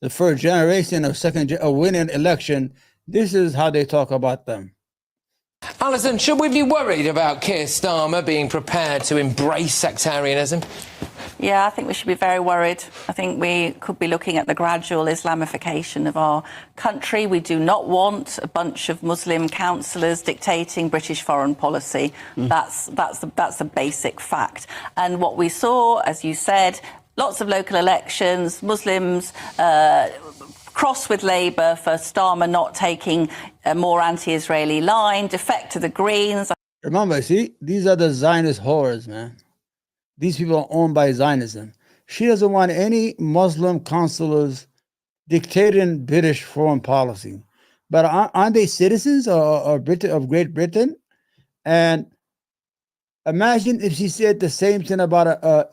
The first generation or second winning election. This is how they talk about them. Alison, should we be worried about Keir Starmer being prepared to embrace sectarianism? Yeah, I think we should be very worried. I think we could be looking at the gradual Islamification of our country. We do not want a bunch of Muslim councillors dictating British foreign policy. That's a basic fact. And what we saw, as you said, lots of local elections, Muslims cross with Labour for Starmer not taking a more anti-Israeli line, defect to the Greens. Remember, see, these are the Zionist whores, man. These people are owned by Zionism. She doesn't want any Muslim councillors dictating British foreign policy. but aren't they citizens of Britain, of Great Britain? And imagine if she said the same thing about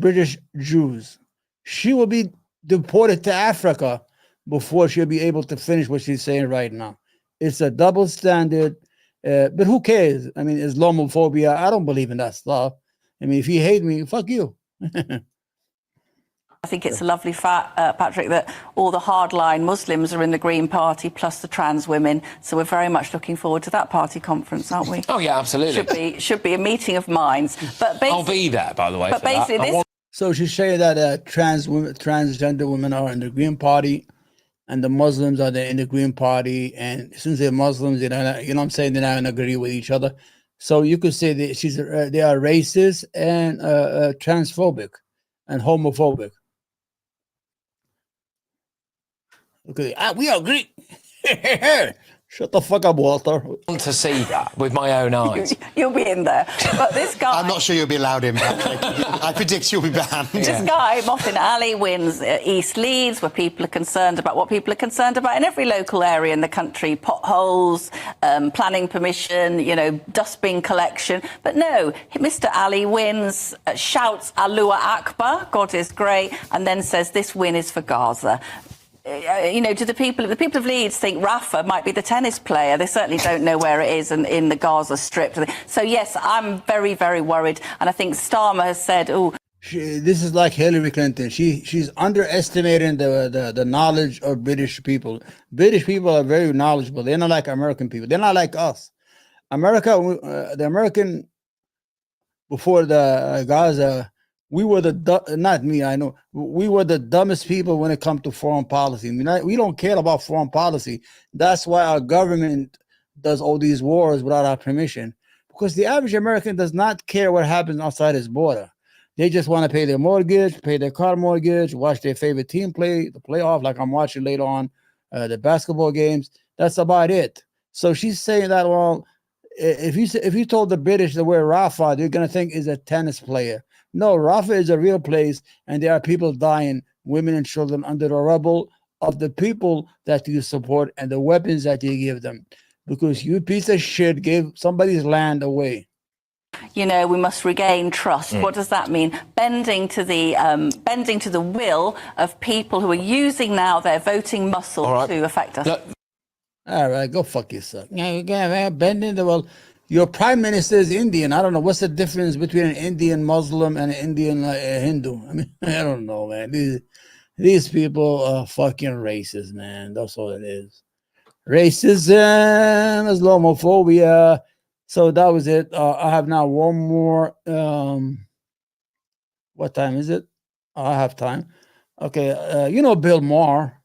British Jews. She will be deported to Africa before she'll be able to finish what she's saying right now. It's a double standard, but who cares? I mean, Islamophobia, I don't believe in that stuff. I mean, if you hate me, fuck you. I think it's a lovely fact, Patrick, that all the hardline Muslims are in the Green Party, plus the trans women. So we're very much looking forward to that party conference, aren't we? Oh, yeah, absolutely. Should be a meeting of minds. But I'll be there, by the way. But basically, So she's saying that transgender women are in the Green Party, and the Muslims are in the Green Party. And since they're Muslims, you know what I'm saying, they're not going to agree with each other. So you could say that they are racist and transphobic and homophobic. Okay, we agree. Shut the fuck up, Walter. I want to see that with my own eyes. You'll be in there. But this guy... I'm not sure you'll be allowed in, Patrick. I predict you'll be banned. This guy, Moffin Ali, wins East Leeds, where people are concerned about what people are concerned about in every local area in the country. Potholes, planning permission, dustbin collection. But no, Mr Ali wins, shouts Allahu Akbar, God is great, and then says this win is for Gaza. Do the people of Leeds think Rafa might be the tennis player? They certainly don't know where it is in the Gaza Strip. So, yes, I'm very, very worried. And I think Starmer has said, this is like Hilary Clinton. She's underestimating the knowledge of British people. British people are very knowledgeable. They're not like American people. They're not like us. The American, before the Gaza, we were not me, I know. We were the dumbest people when it comes to foreign policy. We don't care about foreign policy. That's why our government does all these wars without our permission. Because the average American does not care what happens outside his border. They just want to pay their mortgage, pay their car mortgage, watch their favorite team play, the playoff, like I'm watching later on, the basketball games. That's about it. So she's saying that, well, if you told the British the word Rafa, they're going to think is a tennis player. No, Rafah is a real place, and there are people dying, women and children, under the rubble of the people that you support and the weapons that you give them. Because you piece of shit gave somebody's land away. we must regain trust. What does that mean? Bending to the will of people who are using now their voting muscle to affect us. All right, go fuck yourself. Bending the will. Your prime minister is Indian. I don't know. What's the difference between an Indian Muslim and an Indian Hindu? I mean, I don't know, man. These people are fucking racist, man. That's all it is. Racism, Islamophobia. So that was it. I have now one more. What time is it? I have time. Okay. Bill Maher.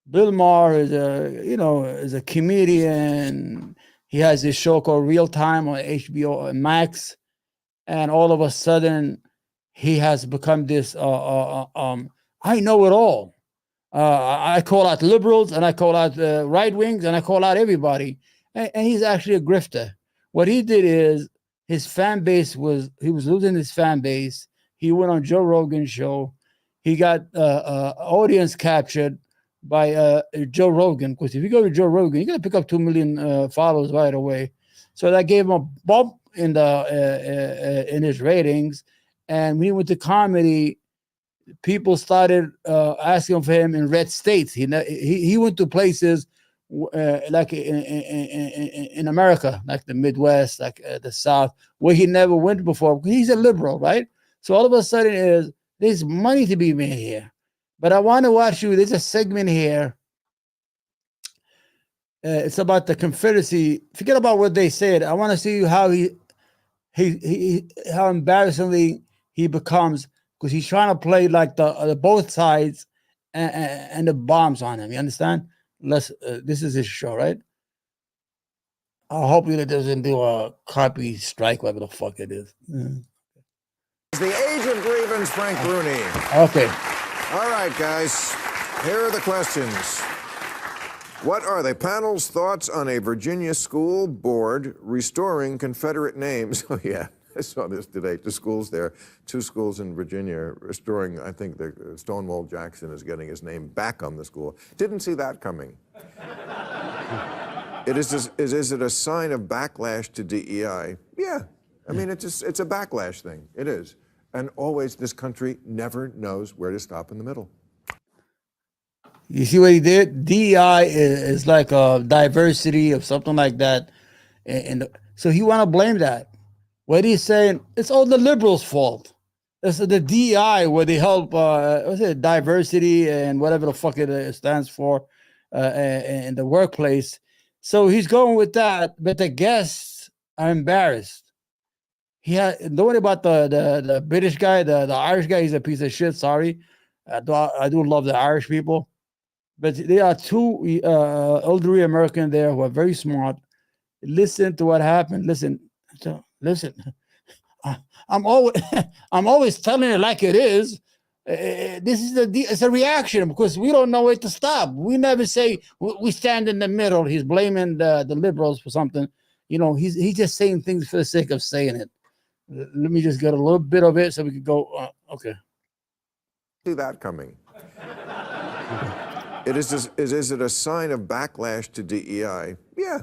Bill Maher is a comedian. He has this show called Real Time on HBO Max, and all of a sudden, he has become this. I know it all. I call out liberals, and I call out right wings, and I call out everybody. And he's actually a grifter. What he did is his fan base was losing his fan base. He went on Joe Rogan's show. He got audience captured by Joe Rogan, because if you go to Joe Rogan, you're gonna pick up 2 million followers right away. So that gave him a bump in his ratings. And when he went to comedy, people started asking for him in red states. He went to places like in America, like the Midwest, like the South, where he never went before. He's a liberal, right? So all of a sudden, there's money to be made here. But I want to watch you. There's a segment here. It's about the Confederacy. Forget about what they said. I want to see how how embarrassingly he becomes, because he's trying to play like the both sides and the bombs on him. You understand? This is his show, right? I hope he doesn't do a copy strike, whatever the fuck it is. It's the age of grievance, Frank Rooney. Okay. All right, guys. Here are the questions. What are the panel's thoughts on a Virginia school board restoring Confederate names? Oh, yeah. I saw this today. The schools there, 2 schools in Virginia, restoring, I think the Stonewall Jackson is getting his name back on the school. Didn't see that coming. Is it a sign of backlash to DEI? Yeah. I mean, it's a backlash thing. It is. And always, this country never knows where to stop in the middle. You see what he did? DEI is like a diversity of something like that. And so he want to blame that. What he's saying, it's all the liberals' fault. It's the DEI where they help, what's it, diversity and whatever the fuck it stands for in the workplace. So he's going with that, but the guests are embarrassed. Don't worry about the British guy, the Irish guy. He's a piece of shit. Sorry, I do love the Irish people, but there are 2 elderly Americans there who are very smart. Listen to what happened. Listen. I'm always telling it like it is. This is it's a reaction because we don't know where to stop. We never say we stand in the middle. He's blaming the liberals for something. You know, he's just saying things for the sake of saying it. Let me just get a little bit of it so we can go. Okay. See that coming. Is it a sign of backlash to DEI? Yeah.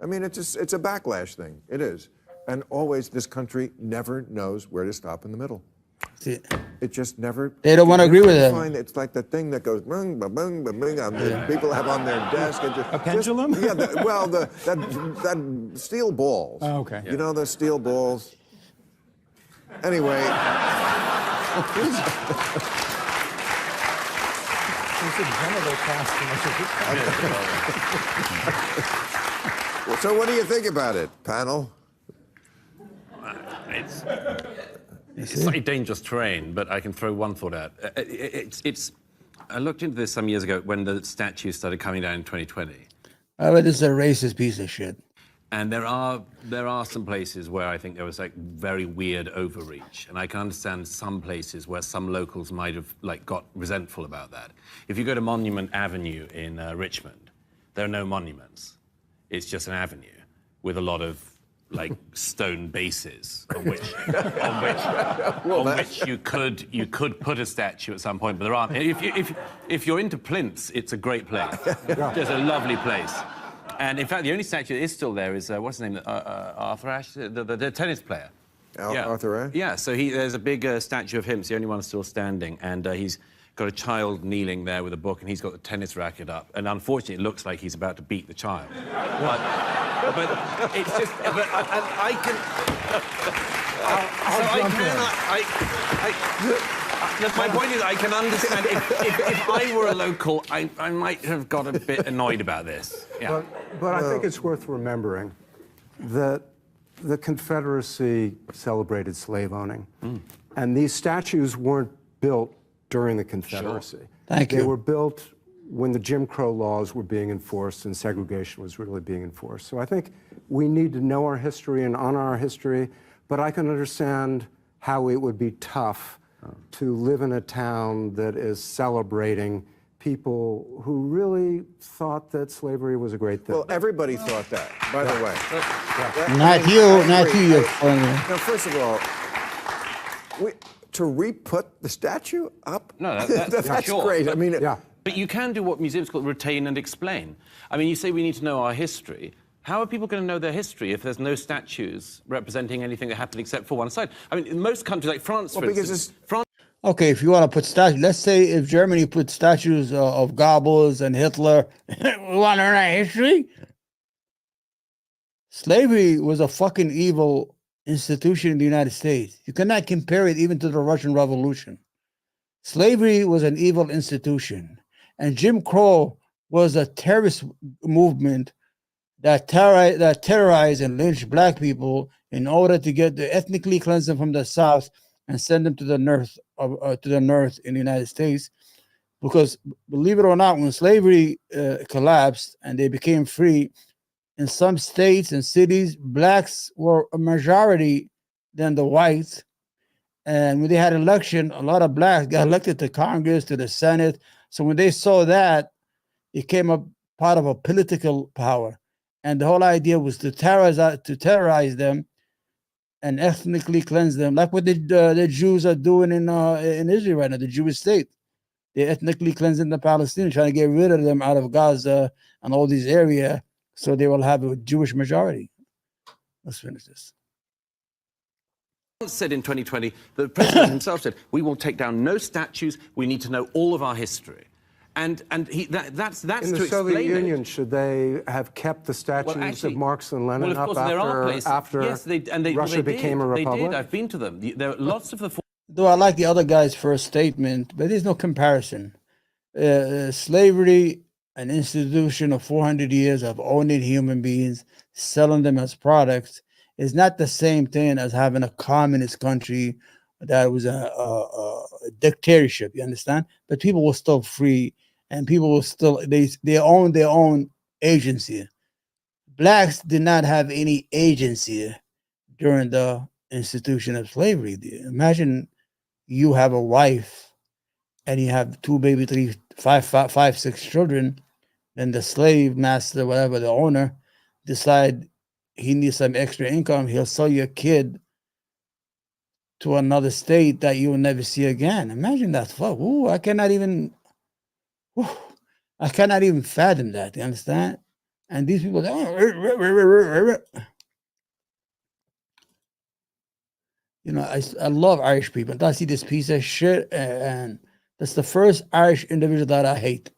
I mean, it's a backlash thing. It is. And always, this country never knows where to stop in the middle. See, it just never. They don't want to agree with it. It's like the thing that goes bung, bung, bung, bung, bung, people have on their desk. And a pendulum? That steel balls. Oh, okay. You know the steel balls? Anyway. So what do you think about it, panel? It's slightly dangerous terrain, but I can throw one thought out. I looked into this some years ago when the statues started coming down in 2020. But this is a racist piece of shit. And there are some places where I think there was like very weird overreach, and I can understand some places where some locals might have like got resentful about that. If you go to Monument Avenue in Richmond, there are no monuments. It's just an avenue with a lot of like stone bases on which you could put a statue at some point, but there aren't. If you're into plinths, it's a great place. It's a lovely place. And in fact, the only statue that is still there is what's his name? Arthur Ashe, the tennis player. Arthur Ashe? Yeah. So there's a big statue of him. It's the only one still standing, and he's got a child kneeling there with a book, and he's got the tennis racket up. And unfortunately, it looks like he's about to beat the child. But it's just. But I can. My point is, I can understand if I were a local, I might have got a bit annoyed about this. Yeah. But I think it's worth remembering that the Confederacy celebrated slave owning, and these statues weren't built during the Confederacy. Sure. Thank you. They were built when the Jim Crow laws were being enforced and segregation was really being enforced. So I think we need to know our history and honor our history, but I can understand how it would be tough to live in a town that is celebrating people who really thought that slavery was a great thing. Well, everybody thought that, by the way. Not you. Now, first of all, to re-put the statue up? No, that's sure. Great. I mean, But you can do what museums call retain and explain. I mean, you say we need to know our history. How are people going to know their history if there's no statues representing anything that happened except for one side? I mean, in most countries, like France, for instance... Okay, if you want to put statues, let's say if Germany put statues of Goebbels and Hitler, we want to learn our history? Slavery was a fucking evil institution in the United States. You cannot compare it even to the Russian Revolution. Slavery was an evil institution. And Jim Crow was a terrorist movement that terrorized and lynched black people in order to get the ethnically cleanse them from the South and send them to the north in the United States. Because believe it or not, when slavery collapsed and they became free, in some states and cities, blacks were a majority than the whites. And when they had election, a lot of blacks got elected to Congress, to the Senate. So when they saw that, it came a part of a political power. And the whole idea was to terrorize them and ethnically cleanse them, like what the Jews are doing in Israel right now, the Jewish state. They're ethnically cleansing the Palestinians, trying to get rid of them out of Gaza and all these areas, so they will have a Jewish majority. Let's finish this. Said in 2020, the president himself said, we will take down no statues, we need to know all of our history. And that's In to the Soviet explain Union, it. should they have kept the statues of Marx and Lenin Well, of course, up there are places. after Yes, Russia became a republic? They did. I've been to them. There are lots of the... Though I like the other guy's first statement, but there's no comparison. Slavery, an institution of 400 years of owning human beings, selling them as products, is not the same thing as having a communist country that was a dictatorship. You understand? But people were still free, and people were still they own their own agency. Blacks did not have any agency during the institution of slavery. Imagine you have a wife and you have 2, maybe 3, 5, 6 children, and the slave master, whatever, the owner, decide he needs some extra income, he'll sell your kid to another state that you will never see again. Imagine that. Fuck. Ooh, I cannot even fathom that. You understand? And these people, you know, I love Irish people. And I see this piece of shit, and that's the first Irish individual that I hate.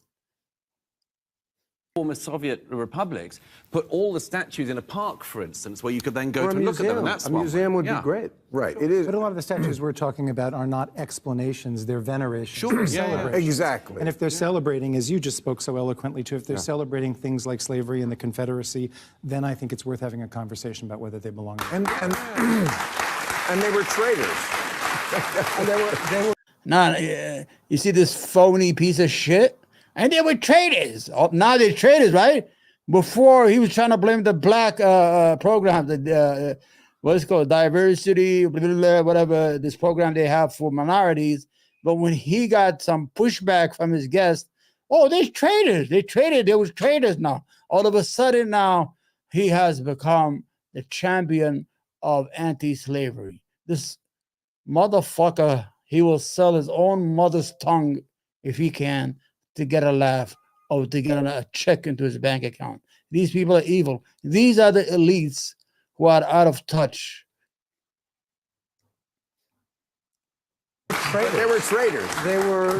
Former Soviet republics put all the statues in a park, for instance, where you could then go Or a to look at them. And museum. that's A museum would be great. Right, it is. But a lot of the statues we're talking about are not explanations, they're venerations. Sure, they're yeah, celebrations. Exactly. And if they're celebrating, as you just spoke so eloquently to, if they're celebrating things like slavery and the Confederacy, then I think it's worth having a conversation about whether they belong. And they were traitors. And they were Now, you see this phony piece of shit? And they were traitors. Now they're traitors, right? Before, he was trying to blame the black program, the what's it called, diversity, blah, blah, blah, whatever, this program they have for minorities. But when he got some pushback from his guests, oh, they're traitors. They traded. They was traitors now. All of a sudden now, he has become the champion of anti-slavery. This motherfucker, he will sell his own mother's tongue if he can to get a laugh or to get a check into his bank account. These people are evil. These are the elites who are out of touch. They were traitors.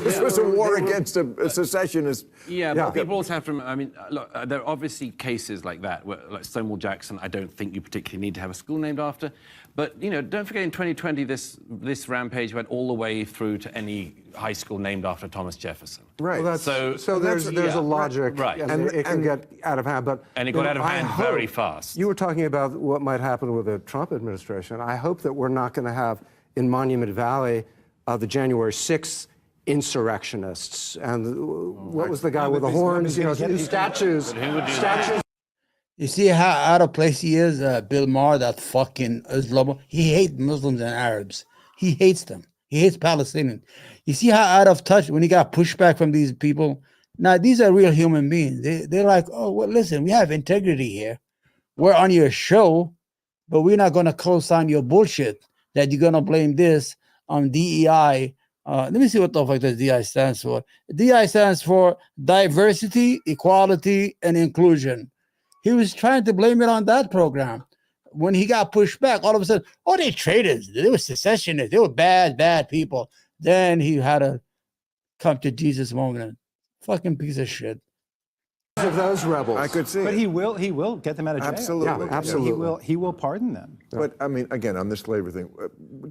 This was a war against a secessionist. Yeah, but people also have to remember, I mean, look, there are obviously cases like that, where, like Stonewall Jackson, I don't think you particularly need to have a school named after. But, you know, don't forget in 2020, this rampage went all the way through to any high school named after Thomas Jefferson. Right. Well, so there's a logic, right. and it can get out of hand. But And it got out of hand very fast. You were talking about what might happen with the Trump administration. I hope that we're not going to have in Monument Valley the January 6th insurrectionists. And what was the guy with the horns? You know, statues. You see how out of place he is, Bill Maher, that fucking Islam. He hates Muslims and Arabs. He hates them. He hates Palestinians. You see how out of touch when he got pushback from these people? Now, these are real human beings. They're like, oh, well, listen, we have integrity here. We're on your show, but we're not going to co-sign your bullshit that you're going to blame this on DEI. Let me see what the fuck this DEI stands for. DEI stands for diversity, equality, and inclusion. He was trying to blame it on that program. When he got pushed back, all of a sudden, oh, they traitors. They were secessionists. They were bad people. Then he had a come to Jesus moment. Fucking piece of shit. Of those rebels, I could see. But he will get them out of jail. Absolutely. Yeah, absolutely. He will pardon them. But I mean, again, on this slavery thing,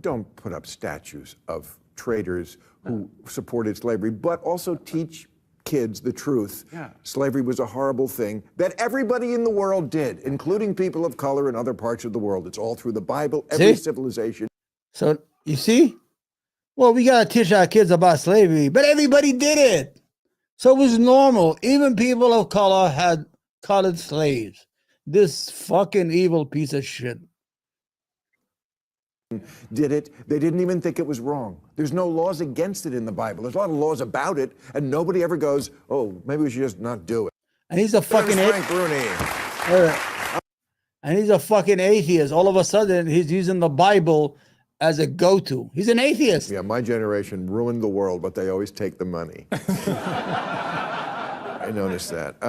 don't put up statues of traitors who supported slavery, but also teach kids the truth. Yeah. Slavery was a horrible thing that everybody in the world did, including people of color in other parts of the world. It's all through the Bible, every civilization. So you see, well, we gotta teach our kids about slavery, but everybody did it. So it was normal. Even people of color had colored slaves. This fucking evil piece of shit did it. They didn't even think it was wrong. There's no laws against it in the Bible. There's a lot of laws about it, and nobody ever goes, oh, maybe we should just not do it. And he's a fucking Frank Rooney. And he's a fucking atheist. All of a sudden, he's using the Bible as a go-to. He's an atheist. Yeah, my generation ruined the world, but they always take the money. I noticed that.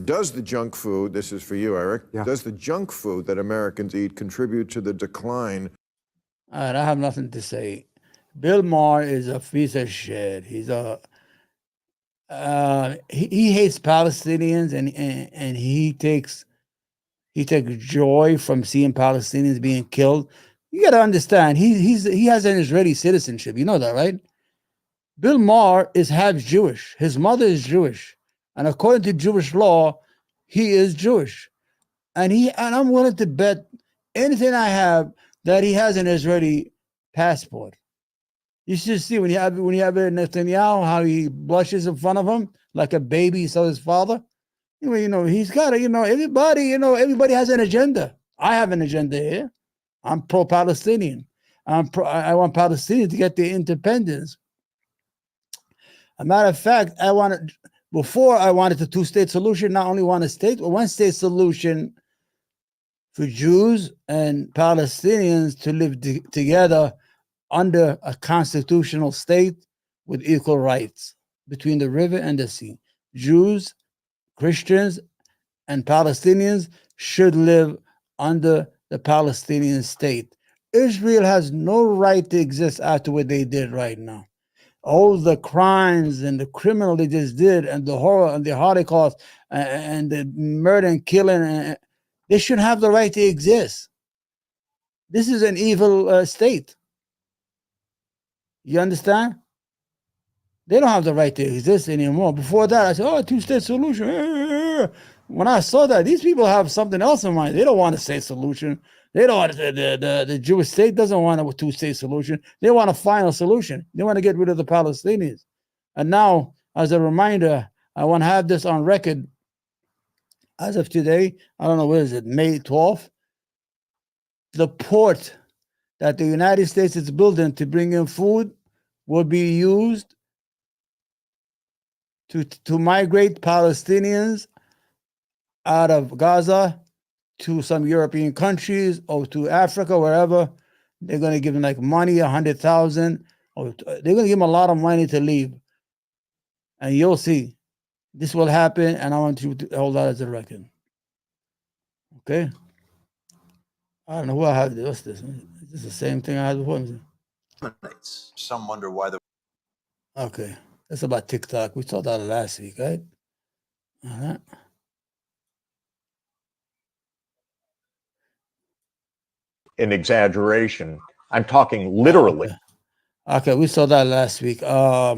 Does the junk food, this is for you, Eric, does the junk food that Americans eat contribute to the decline? All right, I have nothing to say. Bill Maher is a piece of shit. He's a he hates Palestinians, and he takes joy from seeing Palestinians being killed. You got to understand, he has an Israeli citizenship. You know that, right? Bill Maher is half Jewish. His mother is Jewish, and according to Jewish law, he is Jewish. And I'm willing to bet anything I have that he has an Israeli passport. You should see when you have Netanyahu, how he blushes in front of him like a baby saw his father. He's got everybody has an agenda. I have an agenda here. I'm pro-Palestinian. I want Palestinians to get their independence. A matter of fact, before I wanted the two-state solution, not only one state solution for Jews and Palestinians to live together under a constitutional state with equal rights between the river and the sea. Jews, Christians, and Palestinians should live under the Palestinian state. Israel has no right to exist after what they did right now. All the crimes and the criminal they just did, and the horror and the Holocaust and the murder and killing, they shouldn't have the right to exist. This is an evil state. You understand? They don't have the right to exist anymore. Before that, I said, two-state solution. When I saw that, these people have something else in mind. They don't want a state solution. They don't want the Jewish state doesn't want a two-state solution. They want a final solution. They want to get rid of the Palestinians. And now, as a reminder, I want to have this on record. As of today, I don't know, what is it, May 12th? The port that the United States is building to bring in food will be used to migrate Palestinians out of Gaza to some European countries or to Africa, wherever. They're going to give them like money, 100,000, or they're going to give them a lot of money to leave. And you'll see this will happen. And I want you to hold that as a record. Okay. I don't know who I have. What's this? Is this the same thing I had before? Some wonder why the. Okay. That's about TikTok. We saw that last week, right? All right. An exaggeration. I'm talking literally. Okay, we saw that last week. Let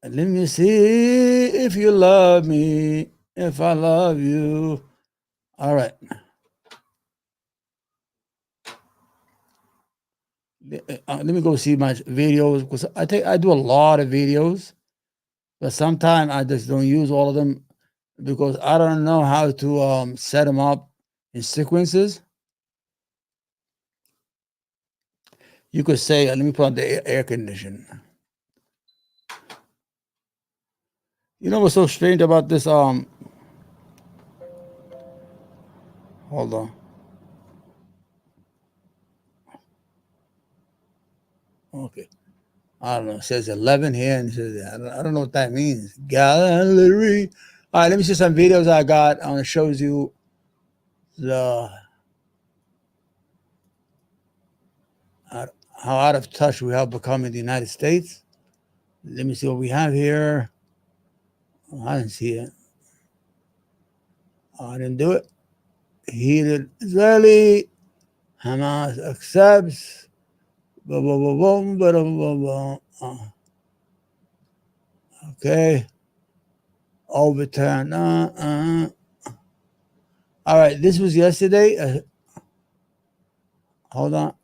me see if you love me, if I love you. All right. Let me go see my videos, because I do a lot of videos, but sometimes I just don't use all of them because I don't know how to set them up in sequences. You could say, let me put on the air condition. You know what's so strange about this? Hold on. Okay. I don't know. It says 11 here, and it says, I don't know what that means. Gallery. All right, let me see some videos I got. I want to show you how out of touch we have become in the United States. Let me see what we have here. Oh, I didn't see it. I didn't do it. Heated Israeli. Hamas accepts. Okay. Overturn. All right, this was yesterday. Hold on.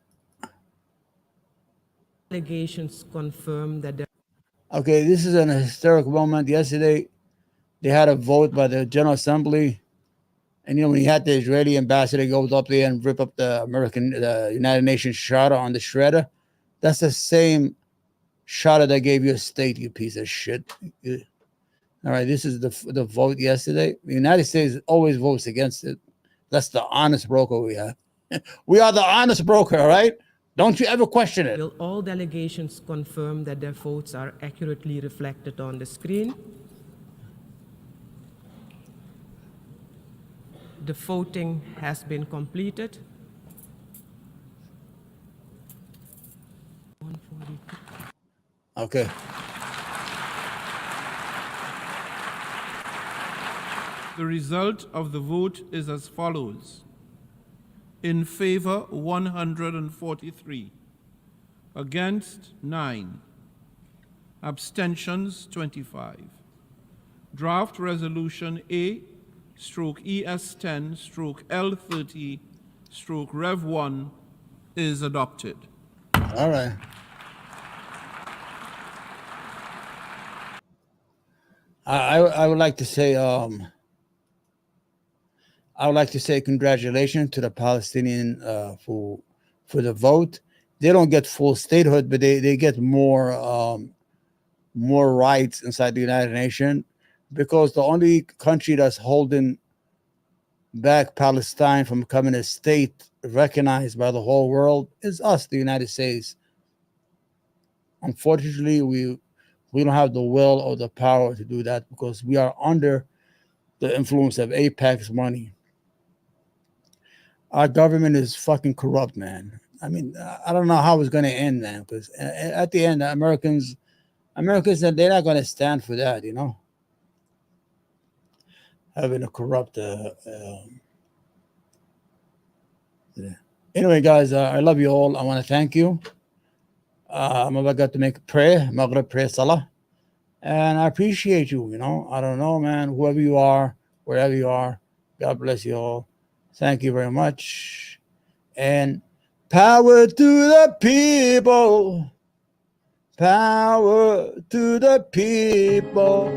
Allegations confirm that. Okay, this is an historic moment. Yesterday, they had a vote by the General Assembly, and when you had the Israeli ambassador goes up there and rip up the United Nations charter on the shredder, that's the same charter that gave you a state, you piece of shit. All right, this is the vote yesterday. The United States always votes against it. That's the honest broker we have. We are the honest broker, all right? Don't you ever question it. Will all delegations confirm that their votes are accurately reflected on the screen? The voting has been completed. Okay. The result of the vote is as follows. In favor, 143. Against, 9. Abstentions, 25. Draft Resolution A/ES10/L30/Rev1 is adopted. All right. I would like to say congratulations to the Palestinian for the vote. They don't get full statehood, but they get more rights inside the United Nations, because the only country that's holding back Palestine from becoming a state recognized by the whole world is us, the United States. Unfortunately, we don't have the will or the power to do that, because we are under the influence of AIPAC's money. Our government is fucking corrupt, man. I mean, I don't know how it's going to end, man, because at the end, Americans, they're not going to stand for that, you know, having a corrupt. Anyway, guys, I love you all. I want to thank you. I'm about to make a prayer, Maghrib prayer, Salah. And I appreciate you, you know. I don't know, man, whoever you are, wherever you are, God bless you all. Thank you very much. And power to the people. Power to the people.